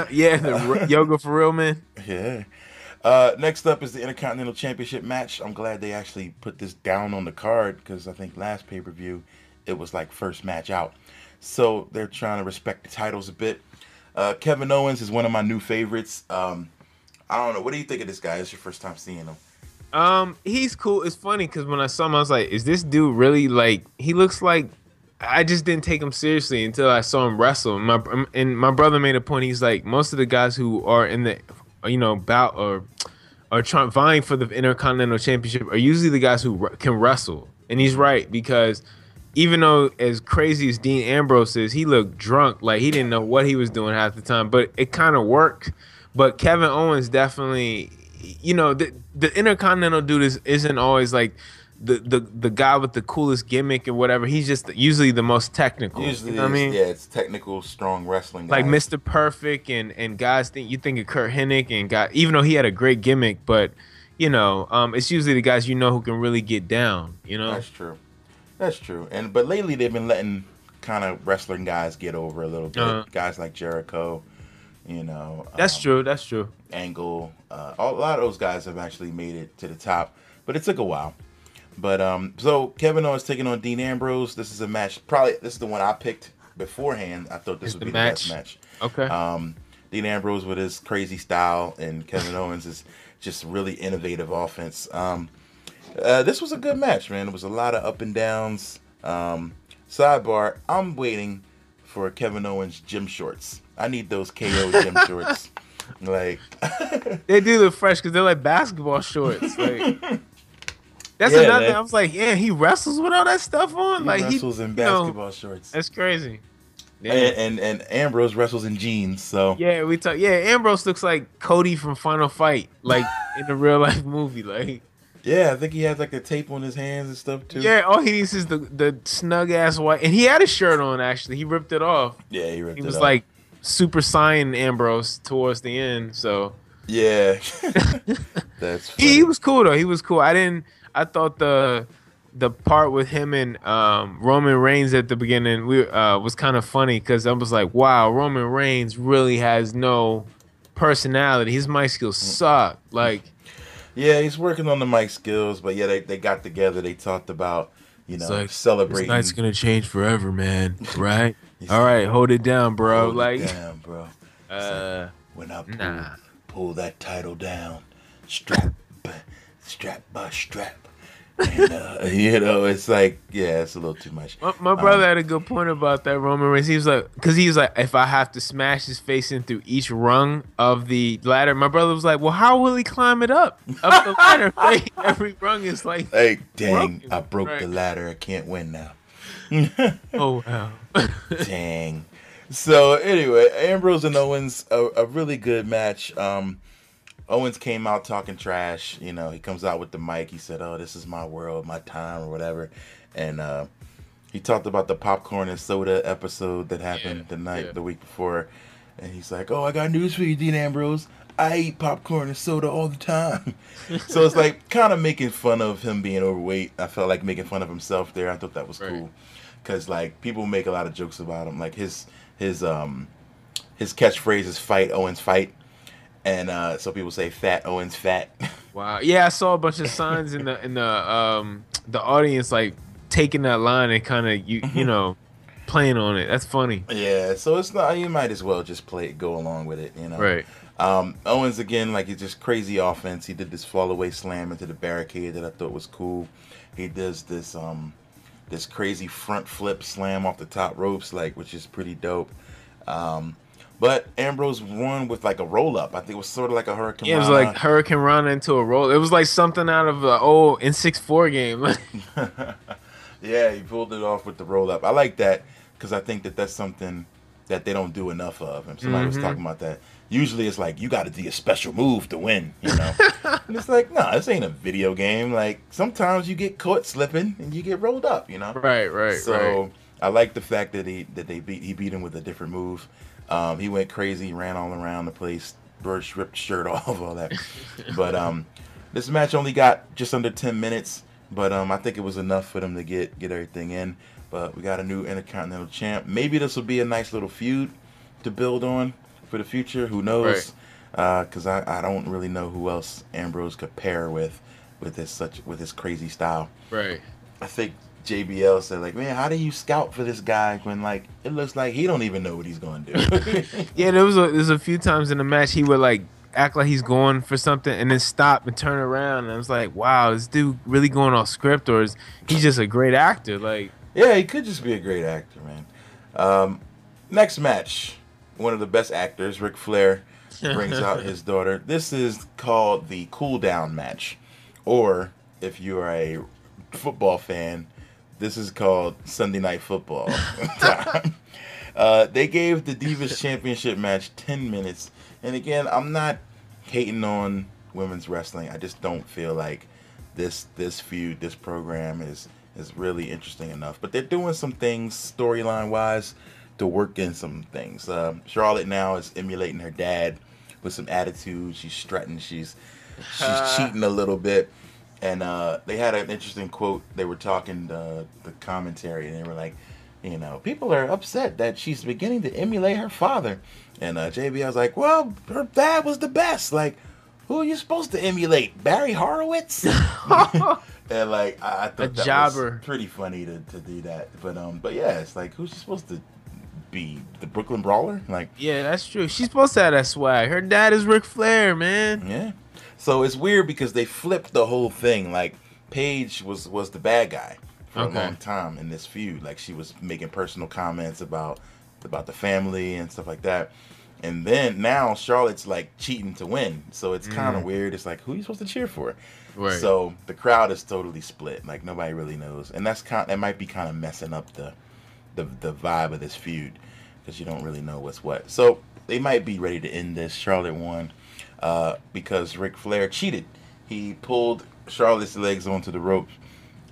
C: Yeah, the yoga for real, man.
A: Yeah. Next up is the Intercontinental Championship match. I'm glad they actually put this down on the card because I think last pay-per-view it was like first match out. So they're trying to respect the titles a bit. Kevin Owens is one of my new favorites. I don't know. What do you think of this guy? It's your first time seeing him.
C: He's cool. It's funny because when I saw him, I was like, is this dude really like, he looks like, I just didn't take him seriously until I saw him wrestle. And my brother made a point. He's like, most of the guys who are in the, bout or are vying for the Intercontinental Championship are usually the guys who can wrestle. And he's right, because even though as crazy as Dean Ambrose is, he looked drunk. Like he didn't know what he was doing half the time, but it kind of worked. But Kevin Owens definitely, the Intercontinental dude isn't always like the guy with the coolest gimmick or whatever. He's just usually the most technical.
A: Usually,
C: I mean,
A: it's technical, strong wrestling guys.
C: Like Mr. Perfect and guys think of Kurt Hennig and even though he had a great gimmick, but it's usually the guys who can really get down.
A: That's true. But lately they've been letting kind of wrestling guys get over a little bit. Guys like Jericho.
C: That's true.
A: Angle, a lot of those guys have actually made it to the top, but it took a while. But so Kevin Owens taking on Dean Ambrose. This is a match. Probably this is the one I picked beforehand. I thought this would be the best match.
C: Okay.
A: Dean Ambrose with his crazy style, and Kevin Owens is just really innovative offense. This was a good match, man. It was a lot of up and downs. Sidebar: I'm waiting for Kevin Owens gym shorts. I need those KO gym shorts. Like
C: they do look fresh because they're like basketball shorts. Like that's another thing. I was like, yeah, he wrestles with all that stuff on. Like he
A: wrestles in basketball shorts.
C: That's crazy.
A: Yeah. And Ambrose wrestles in jeans. So
C: yeah, Ambrose looks like Cody from Final Fight, like in the real life movie. Like
A: yeah, I think he has like the tape on his hands and stuff too.
C: Yeah, all he needs is the snug ass white, and he had a shirt on actually. He ripped it off.
A: Yeah, he ripped it off. He
C: was like Super Saiyan Ambrose towards the end, so
A: yeah. That's funny.
C: He was cool though. He was cool. I thought the the part with him and Roman Reigns at the beginning was kind of funny because I was like, wow, Roman Reigns really has no personality. His mic skills suck. Like,
A: Yeah, he's working on the mic skills, but yeah, they got together. They talked about,
C: it's like, this
A: celebrating.
C: night's gonna change forever, man. Right?
A: He's
C: All right, hold it down, bro.
A: Hold
C: like,
A: it down, bro. Like, when I pull that title down, strap by strap. And, it's like, yeah, it's a little too much.
C: My brother had a good point about that Roman Reigns. He was like, if I have to smash his face in through each rung of the ladder, my brother was like, well, how will he climb it up the ladder? Like, every rung is like,
A: hey, dang,
C: broken.
A: I broke
C: Right.
A: the ladder. I can't win now.
C: Oh wow.
A: Dang. So anyway, Ambrose and Owens, a really good match. Owens came out talking trash. He comes out with the mic. He said, "Oh, this is my world, my time, or whatever." And he talked about the popcorn and soda episode that happened the week before. And he's like, "Oh, I got news for you, Dean Ambrose. I eat popcorn and soda all the time." So it's like kind of making fun of him being overweight. I felt like making fun of himself there. I thought that was cool because like people make a lot of jokes about him. Like his catchphrase is "Fight Owens, fight." And so people say "Fat Owens, fat."
C: Wow. Yeah, I saw a bunch of signs in the audience like taking that line and kind of you know playing on it. That's funny.
A: Yeah, so it's not. You might as well just go along with it.
C: Right.
A: Owens again, like he's just crazy offense. He did this fall away slam into the barricade that I thought was cool. He does this crazy front flip slam off the top ropes, which is pretty dope. But Ambrose won with like a roll up. I think it was sort of like a Hurricane Rana.
C: It was like Hurricane Rana into a roll. It was like something out of the old N64 game.
A: Yeah, he pulled it off with the roll up. I like that because I think that's something that they don't do enough of. And somebody was talking about that. Usually it's like you got to do a special move to win, And it's like, no, this ain't a video game. Like sometimes you get caught slipping and you get rolled up,
C: Right.
A: So I like the fact that he beat him with a different move. He went crazy, ran all around the place, ripped shirt off, all that. But this match only got just under 10 minutes, but I think it was enough for them to get everything in. But we got a new Intercontinental Champ. Maybe this will be a nice little feud to build on for the future. Who knows? Because I don't really know who else Ambrose could pair with his crazy style.
C: Right.
A: I think JBL said, like, man, how do you scout for this guy when, like, it looks like he don't even know what he's going to do?
C: Yeah, there's a few times in the match he would, like, act like he's going for something and then stop and turn around. And I was like, wow, this dude really going off script or is he just a great actor? Like,
A: yeah, he could just be a great actor, man. Next match, one of the best actors, Ric Flair, brings out his daughter. This is called the cool down match. Or, if you are a football fan, this is called Sunday Night Football. They gave the Divas Championship match 10 minutes. And again, I'm not hating on women's wrestling. I just don't feel like this feud, this program is really interesting enough. But they're doing some things storyline-wise to work in some things. Charlotte now is emulating her dad with some attitude. She's strutting. She's cheating a little bit. And they had an interesting quote. They were talking the commentary, and they were like, people are upset that she's beginning to emulate her father. And JBL was like, well, her dad was the best. Like, who are you supposed to emulate? Barry Horowitz? And like, I thought that was pretty funny to do that. But yeah, it's like, who's she supposed to be? The Brooklyn Brawler? Like,
C: yeah, that's true. She's supposed to have that swag. Her dad is Ric Flair, man.
A: Yeah. So it's weird because they flipped the whole thing. Like, Paige was the bad guy for a long time in this feud. Like, she was making personal comments about the family and stuff like that. And then now Charlotte's like cheating to win. So it's kind of weird. It's like, who are you supposed to cheer for?
C: Right.
A: So the crowd is totally split. Like, nobody really knows. And that might be kind of messing up the vibe of this feud because you don't really know what's what. So they might be ready to end this. Charlotte won. Because Ric Flair cheated. He pulled Charlotte's legs onto the ropes,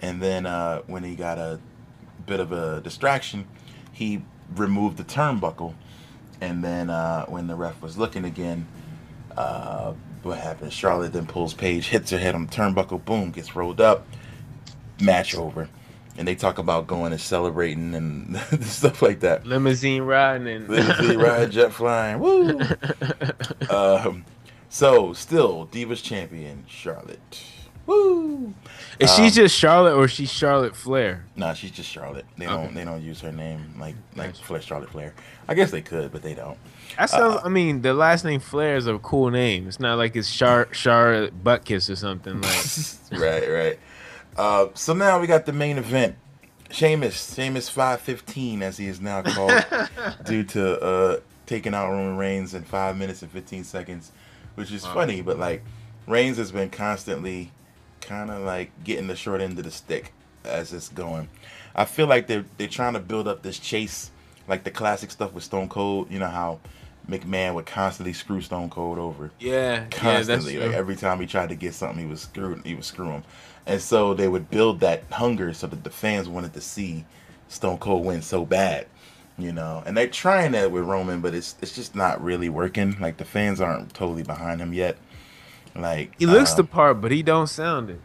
A: and then when he got a bit of a distraction, he removed the turnbuckle, and then when the ref was looking again, what happened? Charlotte then pulls Paige, hits her head on the turnbuckle, boom, gets rolled up. match over. And they talk about going and celebrating and stuff like that.
C: Limousine riding and
A: Limousine ride, jet flying. Woo! So, still, Divas Champion, Charlotte. Woo!
C: Is she just Charlotte or is she Charlotte Flair?
A: Nah, she's just Charlotte. They don't use her name like Flair, Charlotte Flair. I guess they could, but they don't.
C: That sounds. I mean, the last name Flair is a cool name. It's not like it's Charlotte Buttkiss or something like.
A: Right. So now we got the main event. Sheamus 515 as he is now called, due to taking out Roman Reigns in 5 minutes and 15 seconds, which is funny, but like Reigns has been constantly kind of like getting the short end of the stick as it's going. I feel like they're trying to build up this chase, like the classic stuff with Stone Cold. You know how McMahon would constantly screw Stone Cold over.
C: Yeah,
A: constantly.
C: Yeah,
A: like every time he tried to get something, he would screw him. And so they would build that hunger so that the fans wanted to see Stone Cold win so bad, you know. And they're trying that with Roman, but it's just not really working. Like the fans aren't totally behind him yet. Like
C: he looks the part, but he don't sound it.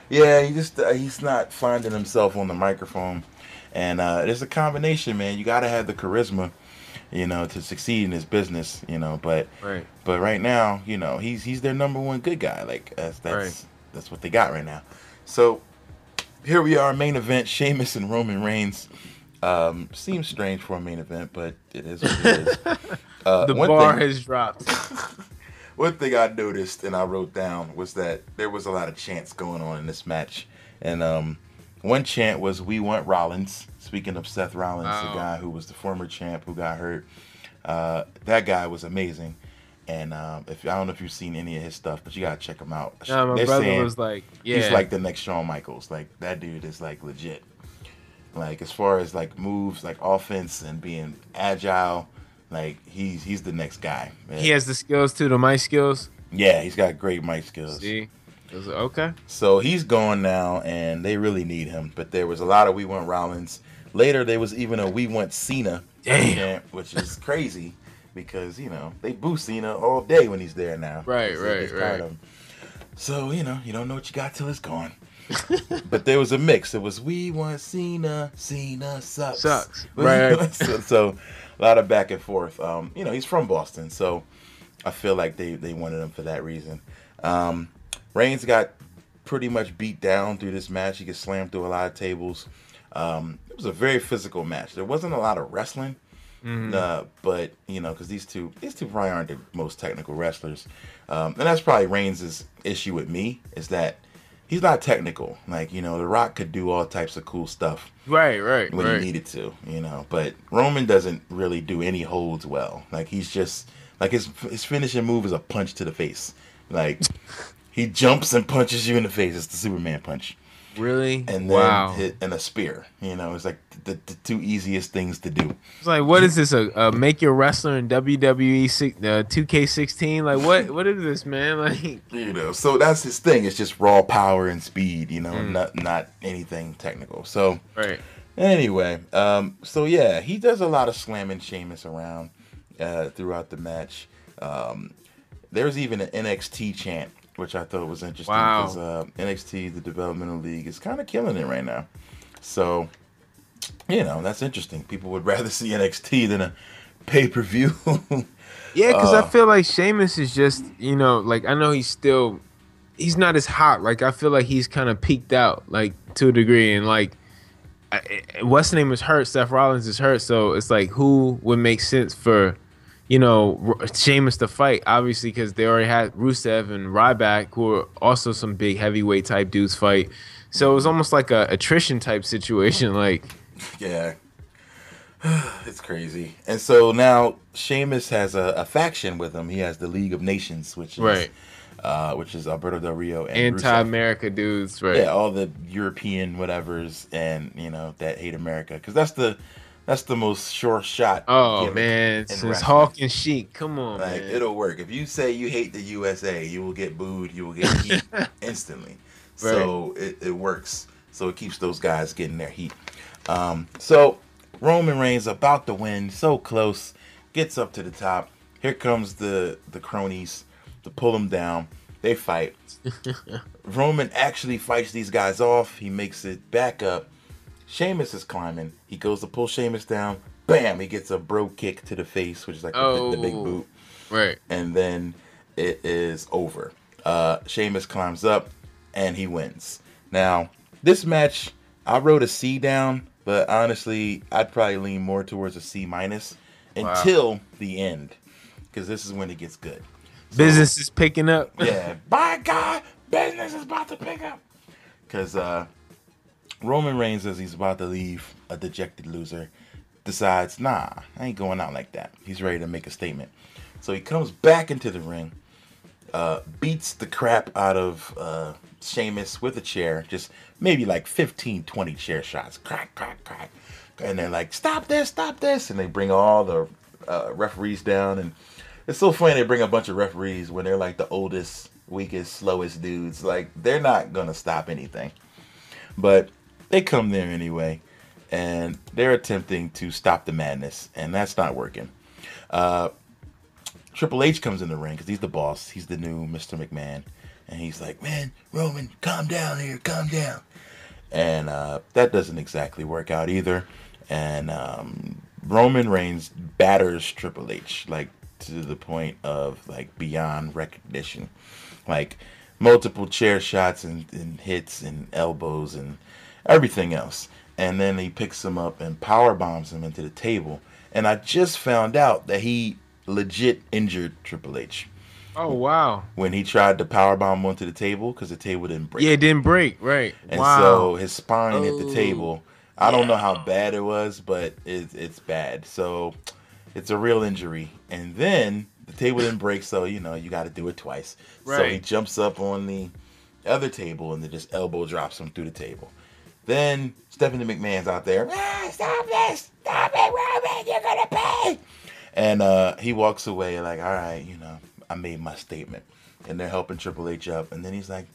A: Yeah, he's not finding himself on the microphone. And it's a combination, man. You got to have the charisma, you know, to succeed in his business, you know. But right now, you know, he's their number one good guy. Like that's what they got right now. So here we are, main event: Sheamus and Roman Reigns. Seems strange for a main event, but it is what it is.
C: The bar has dropped.
A: One thing I noticed and I wrote down was that there was a lot of chants going on in this match. And one chant was, "We want Rollins." Speaking of Seth Rollins, the guy who was the former champ who got hurt. That guy was amazing. And if I don't know if you've seen any of his stuff, but you gotta check him out.
C: No, my brother was like, yeah.
A: He's like the next Shawn Michaels. Like that dude is like legit. Like as far as like moves, like offense and being agile, like he's the next guy. Man.
C: He has the skills too, the mic skills.
A: Yeah, he's got great mic skills.
C: See, okay.
A: So he's gone now, and they really need him. But there was a lot of "We want Rollins." Later, there was even a "We want Cena," chant, which is crazy because you know they boo Cena all day when he's there now.
C: Right.
A: So you know you don't know what you got till it's gone. But there was a mix. It was "We want Cena," "Cena sucks."
C: Right.
A: so a lot of back and forth. You know, he's from Boston, so I feel like they wanted him for that reason. Reigns got pretty much beat down through this match. He gets slammed through a lot of tables. It was a very physical match. There wasn't a lot of wrestling, but you know, because these two probably aren't the most technical wrestlers, and that's probably Reigns' issue with me is that he's not technical. Like you know, The Rock could do all types of cool stuff,
C: right,
A: when he needed to, you know. But Roman doesn't really do any holds well. Like he's just like his finishing move is a punch to the face. Like he jumps and punches you in the face. It's the Superman punch.
C: Really?
A: And then hit and a spear. You know, it's like the two easiest things to do.
C: It's like, what is this? A make your wrestler in WWE 2K16? Like, what is this, man? Like,
A: you know, so that's his thing. It's just raw power and speed. You know, not anything technical. So anyway, so yeah, he does a lot of slamming Sheamus around throughout the match. There's even an NXT chant, which I thought was interesting because NXT, the developmental league, is kind of killing it right now. So, you know, that's interesting. People would rather see NXT than a pay-per-view.
C: Yeah, because I feel like Sheamus is just, you know, like I know he's not as hot. Like I feel like he's kind of peaked out, like to a degree, and like what's the name is hurt. Seth Rollins is hurt, so it's like who would make sense for, you know, Sheamus to fight, obviously, because they already had Rusev and Ryback, who are also some big heavyweight type dudes fight. So it was almost like a attrition type situation. Like,
A: yeah, it's crazy. And so now Sheamus has a faction with him. He has the League of Nations, which is Alberto Del Rio and
C: anti-America dudes, right?
A: Yeah, all the European whatevers, and you know that hate America, because that's the most sure shot.
C: Oh man, since Hawk and Sheik, come on,
A: like,
C: man.
A: It'll work. If you say you hate the USA, you will get booed. You will get heat instantly. Right. So it works. So it keeps those guys getting their heat. So Roman Reigns about to win, so close, gets up to the top. Here comes the cronies to pull him down. They fight. Roman actually fights these guys off. He makes it back up. Sheamus is climbing. He goes to pull Sheamus down. Bam! He gets a bro kick to the face, which is like the big boot.
C: Right.
A: And then it is over. Sheamus climbs up and he wins. Now, this match, I wrote a C down, but honestly, I'd probably lean more towards a C minus until the end, because this is when it gets good. So,
C: business is picking up.
A: Yeah, by God, business is about to pick up. Because Roman Reigns, as he's about to leave, a dejected loser, decides, nah, I ain't going out like that. He's ready to make a statement. So he comes back into the ring, beats the crap out of Sheamus with a chair, just maybe like 15, 20 chair shots. Crack, crack, crack. And they're like, stop this, stop this. And they bring all the referees down. And it's so funny they bring a bunch of referees when they're like the oldest, weakest, slowest dudes. Like, they're not going to stop anything. But they come there anyway. And they're attempting to stop the madness. And that's not working. Triple H comes in the ring because he's the boss. He's the new Mr. McMahon. And he's like, man, Roman, calm down here, calm down. And that doesn't exactly work out either. And Roman Reigns batters Triple H, like, to the point of, like, beyond recognition. Like, multiple chair shots and hits and elbows and everything else. And then he picks him up and power bombs him into the table. And I just found out that he legit injured Triple H.
C: Oh, wow.
A: When he tried to powerbomb onto the table, because the table didn't break.
C: Yeah, it didn't break, right.
A: And
C: wow.
A: so his spine hit the table. I don't know how bad it was, but it's bad. So it's a real injury. And then the table didn't break, so, you know, you got to do it twice. Right. So he jumps up on the other table and then just elbow drops him through the table. Then Stephanie McMahon's out there. Stop this! Stop it, Roman! You're going to pay! And he walks away like, all right, you know, I made my statement. And they're helping Triple H up. And then he's like,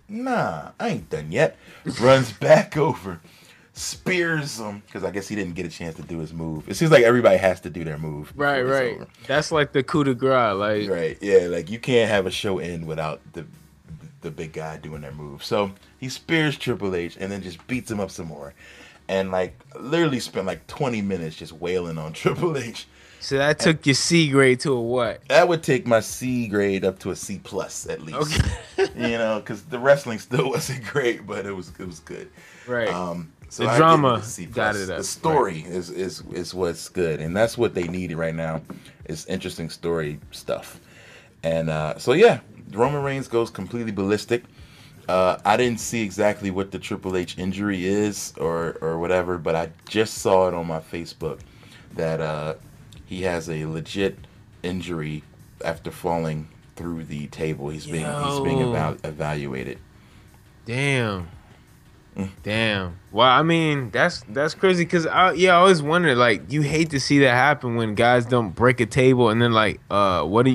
A: nah, I ain't done yet. Runs back over, spears him, because I guess he didn't get a chance to do his move. It seems like everybody has to do their move.
C: Right, right. Over. That's like the coup de grace. Like,
A: right, yeah, like you can't have a show end without the big guy doing their move. So he spears Triple H and then just beats him up some more. And like literally spent like 20 minutes just wailing on Triple H.
C: So that took your C grade to a what?
A: That would take my C grade up to a C plus at least. Okay. You know, because the wrestling still wasn't great, but it was good.
C: Right.
A: So
C: the drama
A: got it up. The story is what's good, and that's what they need right now. Is interesting story stuff. And so yeah, Roman Reigns goes completely ballistic. I didn't see exactly what the Triple H injury is or whatever, but I just saw it on my Facebook that he has a legit injury after falling through the table. He's being evaluated.
C: Damn. Well, I mean, that's crazy because I always wondered, like, you hate to see that happen when guys don't break a table and then like what do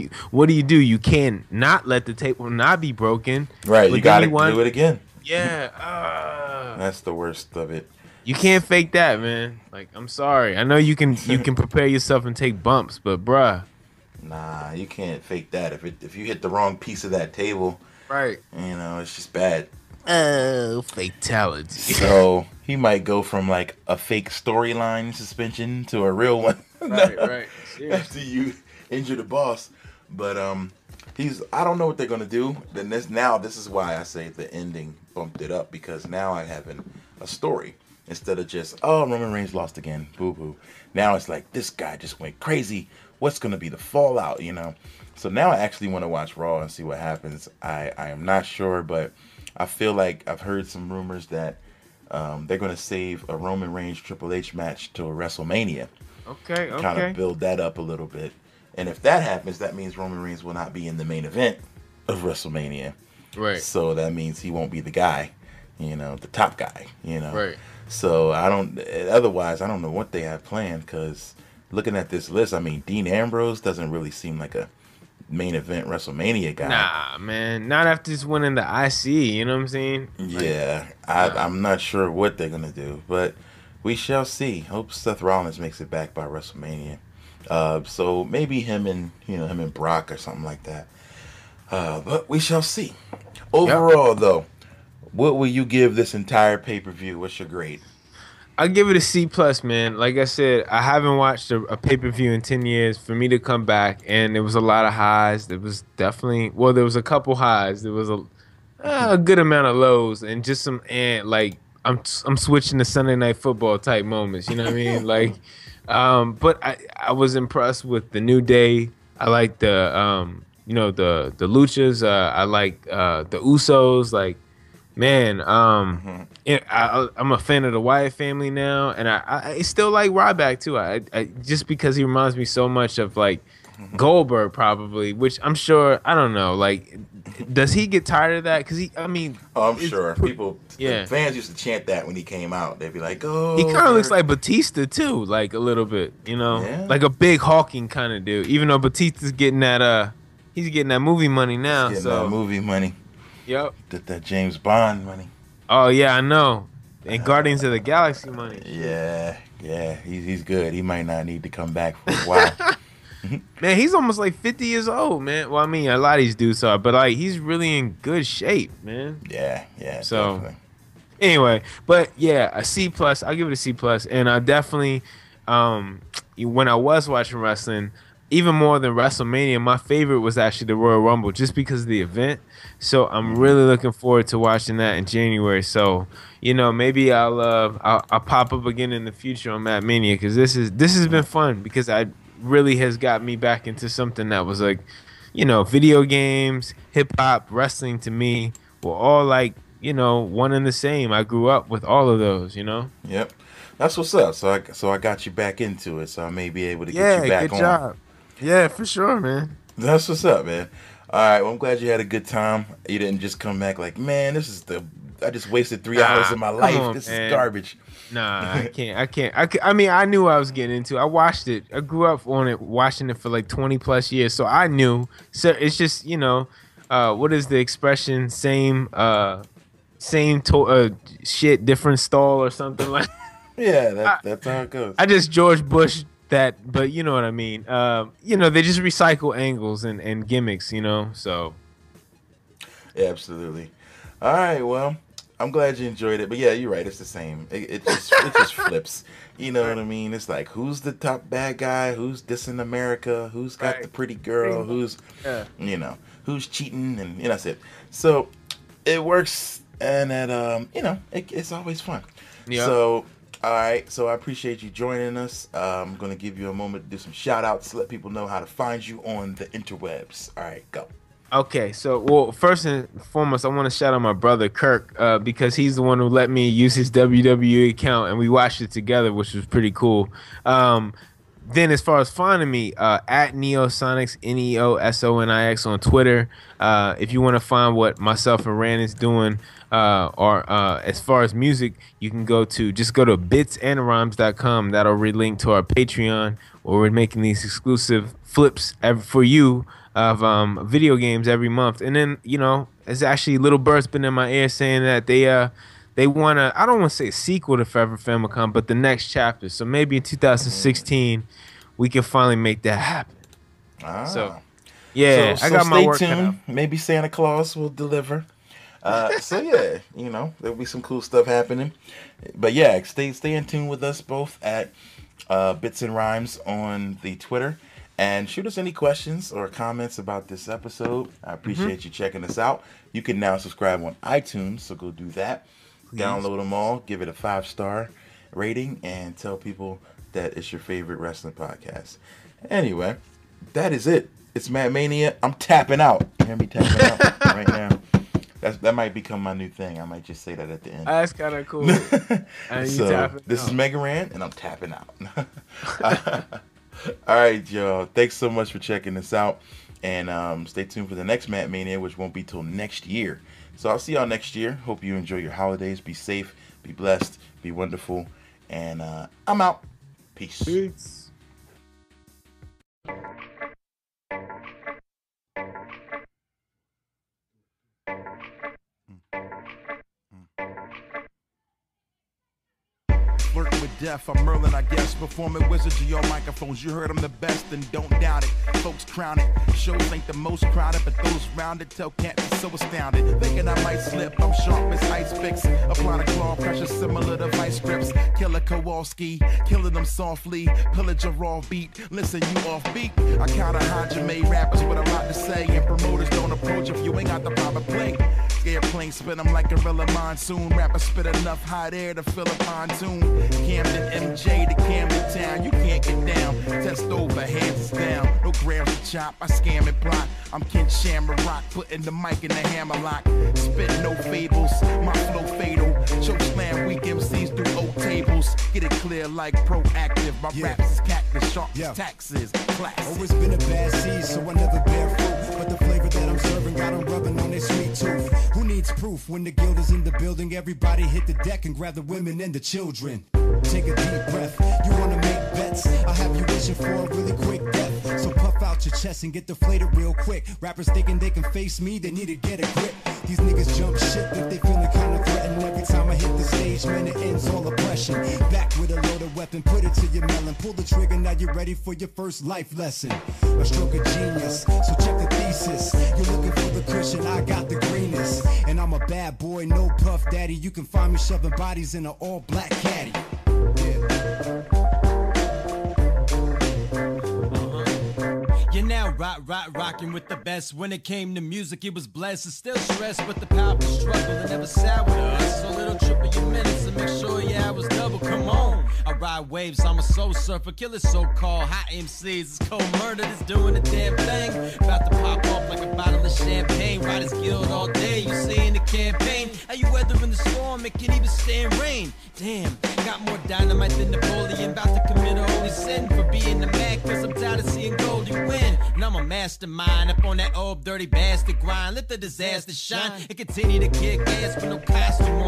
C: you do? You can't not let the table not be broken.
A: Right, you gotta do it again.
C: Yeah.
A: That's the worst of it.
C: You can't fake that, man. Like, I'm sorry. I know you can prepare yourself and take bumps, but bruh.
A: Nah, you can't fake that. If you hit the wrong piece of that table,
C: right?
A: You know, it's just bad.
C: Oh, fatality.
A: So he might go from like a fake storyline suspension to a real one.
C: Right.
A: After you injure the boss. But I don't know what they're gonna do. Then this is why I say the ending bumped it up, because now I have a story. Instead of just, oh, Roman Reigns lost again, boo-boo. Now it's like, this guy just went crazy. What's going to be the fallout, you know? So now I actually want to watch Raw and see what happens. I am not sure, but I feel like I've heard some rumors that they're going to save a Roman Reigns Triple H match till WrestleMania.
C: Okay.
A: Kind of build that up a little bit. And if that happens, that means Roman Reigns will not be in the main event of WrestleMania.
C: Right.
A: So that means he won't be the guy, you know, the top guy, you know?
C: Right.
A: So otherwise, I don't know what they have planned, because looking at this list, I mean, Dean Ambrose doesn't really seem like a main event WrestleMania guy.
C: Nah, man. Not after just winning the IC, you know what I'm saying?
A: Yeah. I'm not sure what they're going to do, but we shall see. Hope Seth Rollins makes it back by WrestleMania. So maybe him and Brock or something like that. But we shall see. Overall, though, what will you give this entire pay-per-view? What's your grade?
C: I give it a C plus, man. Like I said, I haven't watched a pay per view in 10 years. For me to come back, and there was a lot of highs. There was definitely there was a couple highs. There was a good amount of lows, and just some like I'm switching to Sunday Night Football type moments. You know what I mean? Like, but I was impressed with the New Day. I like the the Luchas. I like the Usos. Like, man, I'm a fan of the Wyatt family now, and I still like Ryback too. I just because he reminds me so much of like Goldberg, probably, which I'm sure, I don't know. Like, does he get tired of that? Because
A: I'm sure people, fans used to chant that when he came out. They'd be like, "Oh."
C: He kind of looks like Batista too, like a little bit, like a big hulking kind of dude. Even though Batista's getting he's getting that movie money now.
A: He's getting that movie money.
C: Yep.
A: That James Bond money.
C: Oh yeah, I know. And Guardians of the Galaxy money.
A: Yeah, he's good. He might not need to come back for a while.
C: Man, he's almost like 50 years old, man. Well, I mean, a lot of these dudes are, but like he's really in good shape, man.
A: Yeah.
C: So
A: definitely.
C: Anyway, but yeah, a C plus. I'll give it a C plus. And I definitely, when I was watching wrestling, even more than WrestleMania, my favorite was actually the Royal Rumble, just because of the event. So I'm really looking forward to watching that in January. So maybe I'll pop up again in the future on Matt Mania, because this has been fun, because I really has got me back into something that was like, video games, hip hop, wrestling to me were all like, one and the same. I grew up with all of those,
A: Yep. That's what's up. So I got you back into it, so I may be able to get you back on.
C: Yeah, good job. Yeah, for sure, man.
A: That's what's up, man. All right, well, I'm glad you had a good time. You didn't just come back like, man, I just wasted 3 hours of my life. This is garbage.
C: Nah, I can't. I mean, I knew what I was getting into. I watched it. I grew up on it, watching it for like 20 plus years. So I knew. So it's just, what is the expression? Same shit, different stall or something like that.
A: Yeah, that's how it goes.
C: I just George Bush that, but you know what I mean. They just recycle angles and gimmicks, so.
A: Yeah, absolutely. All right, well, I'm glad you enjoyed it, but yeah, you're right. It's the same. It just flips. You know what I mean? It's like, who's the top bad guy? Who's dissing America? Who's got the pretty girl? Who's, who's cheating? And that's it. So it works, and it's always fun.
C: Yeah.
A: So, all right. So I appreciate you joining us. I'm going to give you a moment to do some shout outs to let people know how to find you on the interwebs. All right, go.
C: Okay, so first and foremost, I want to shout out my brother Kirk, because he's the one who let me use his WWE account, and we watched it together, which was pretty cool. Then, as far as finding me, at Neosonics, Neosonix on Twitter. If you want to find what myself and Rand is doing, or as far as music, you can go to bitsandrhymes.com. That'll relink to our Patreon, where we're making these exclusive flips for you of video games every month. And then, it's actually Little Bird's been in my ear saying that they want to, I don't want to say a sequel to Forever Famicom, but the next chapter. So maybe in 2016 we can finally make that happen. So yeah,
A: so
C: I got my work cut
A: tuned.
C: out.
A: Maybe Santa Claus will deliver. So yeah, there'll be some cool stuff happening. But yeah, stay in tune with us both at Bits and Rhymes on the Twitter. And shoot us any questions or comments about this episode. I appreciate you checking us out. You can now subscribe on iTunes, so go do that. Please. Download them all, give it a 5-star rating, and tell people that it's your favorite wrestling podcast. Anyway, that is it. It's Matt Mania. I'm tapping out. You hear me tapping out right now? That might become my new thing. I might just say that at the end.
C: That's kind of cool.
A: So this is Mega Ran, and I'm tapping out. All right, y'all. Thanks so much for checking this out. And stay tuned for the next Matt Mania, which won't be till next year. So I'll see y'all next year. Hope you enjoy your holidays. Be safe. Be blessed. Be wonderful. And I'm out. Peace.
C: Peace.
D: Flirting with
F: deaf. I'm Merlin, I guess. Performing wizardry on microphones. You heard I'm the best and don't doubt it. Folks crown it. Shows ain't the most crowded, but those rounded tell can't be so astounded. Thinking I might slip, I'm sharp as ice picks. Apply the claw pressure similar to vice grips. Killer Kowalski, killing them softly. Pillage a raw beat. Listen, you off beat. I count 100 made rappers with a lot to say, and promoters don't approach if you ain't got the proper play. Airplane spin them like gorilla monsoon. Rappers spit enough hot air to fill a pontoon. Camden MJ to Camden Town. You can't get down. Test over, hands down. No grams to chop. I scam and plot. I'm Ken Shamrock, putting the mic in the hammerlock. Spit no fables. My flow fatal. Choke slam weak MCs through oak tables. Get it clear like proactive. My raps is cactus, sharp as taxes. Classic.
D: Always been a bad seed, so I never bear fruit. But the flavor that I'm serving got them rubbing on their sweet tooth. Who needs proof when the guild is in the building? Everybody hit the deck and grab the women and the children. Take a deep breath. You wanna make bets? I have you wishing for a really quick death. So puff out your chest and get deflated real quick. Rappers thinking they can face me, they need to get a grip. These niggas jump ship if they feeling kinda threatened. Every time I hit the stage, man, it ends all oppression. Back with a loaded weapon, put it to your melon. Pull the trigger, now you're ready for your first life lesson. A stroke of genius, so check the thesis. You're looking for the cushion, I got the greenest. And I'm a bad boy, no puff daddy. You can find me shoving bodies in an all-black caddy.
E: You're now rocking with the best. When it came to music, it was blessed. It's still stress, but the powerful struggle and never sat with us. So little triple your minutes and make sure your hours double. Come on, I ride waves. I'm a soul surfer, killer so-called hot MCs. It's K-Murdock that's doing the damn thing. About to pop off like a bottle of champagne. Riders Guild all day. You see in the campaign how you weathering the storm. It can even stand rain. Damn, got more dynamite than Napoleon. About to commit a holy sin for being the man. Cause I'm tired of seeing gold you win. And I'm a mastermind up on that old dirty bastard grind. Let the disaster shine and continue to kick ass with no costume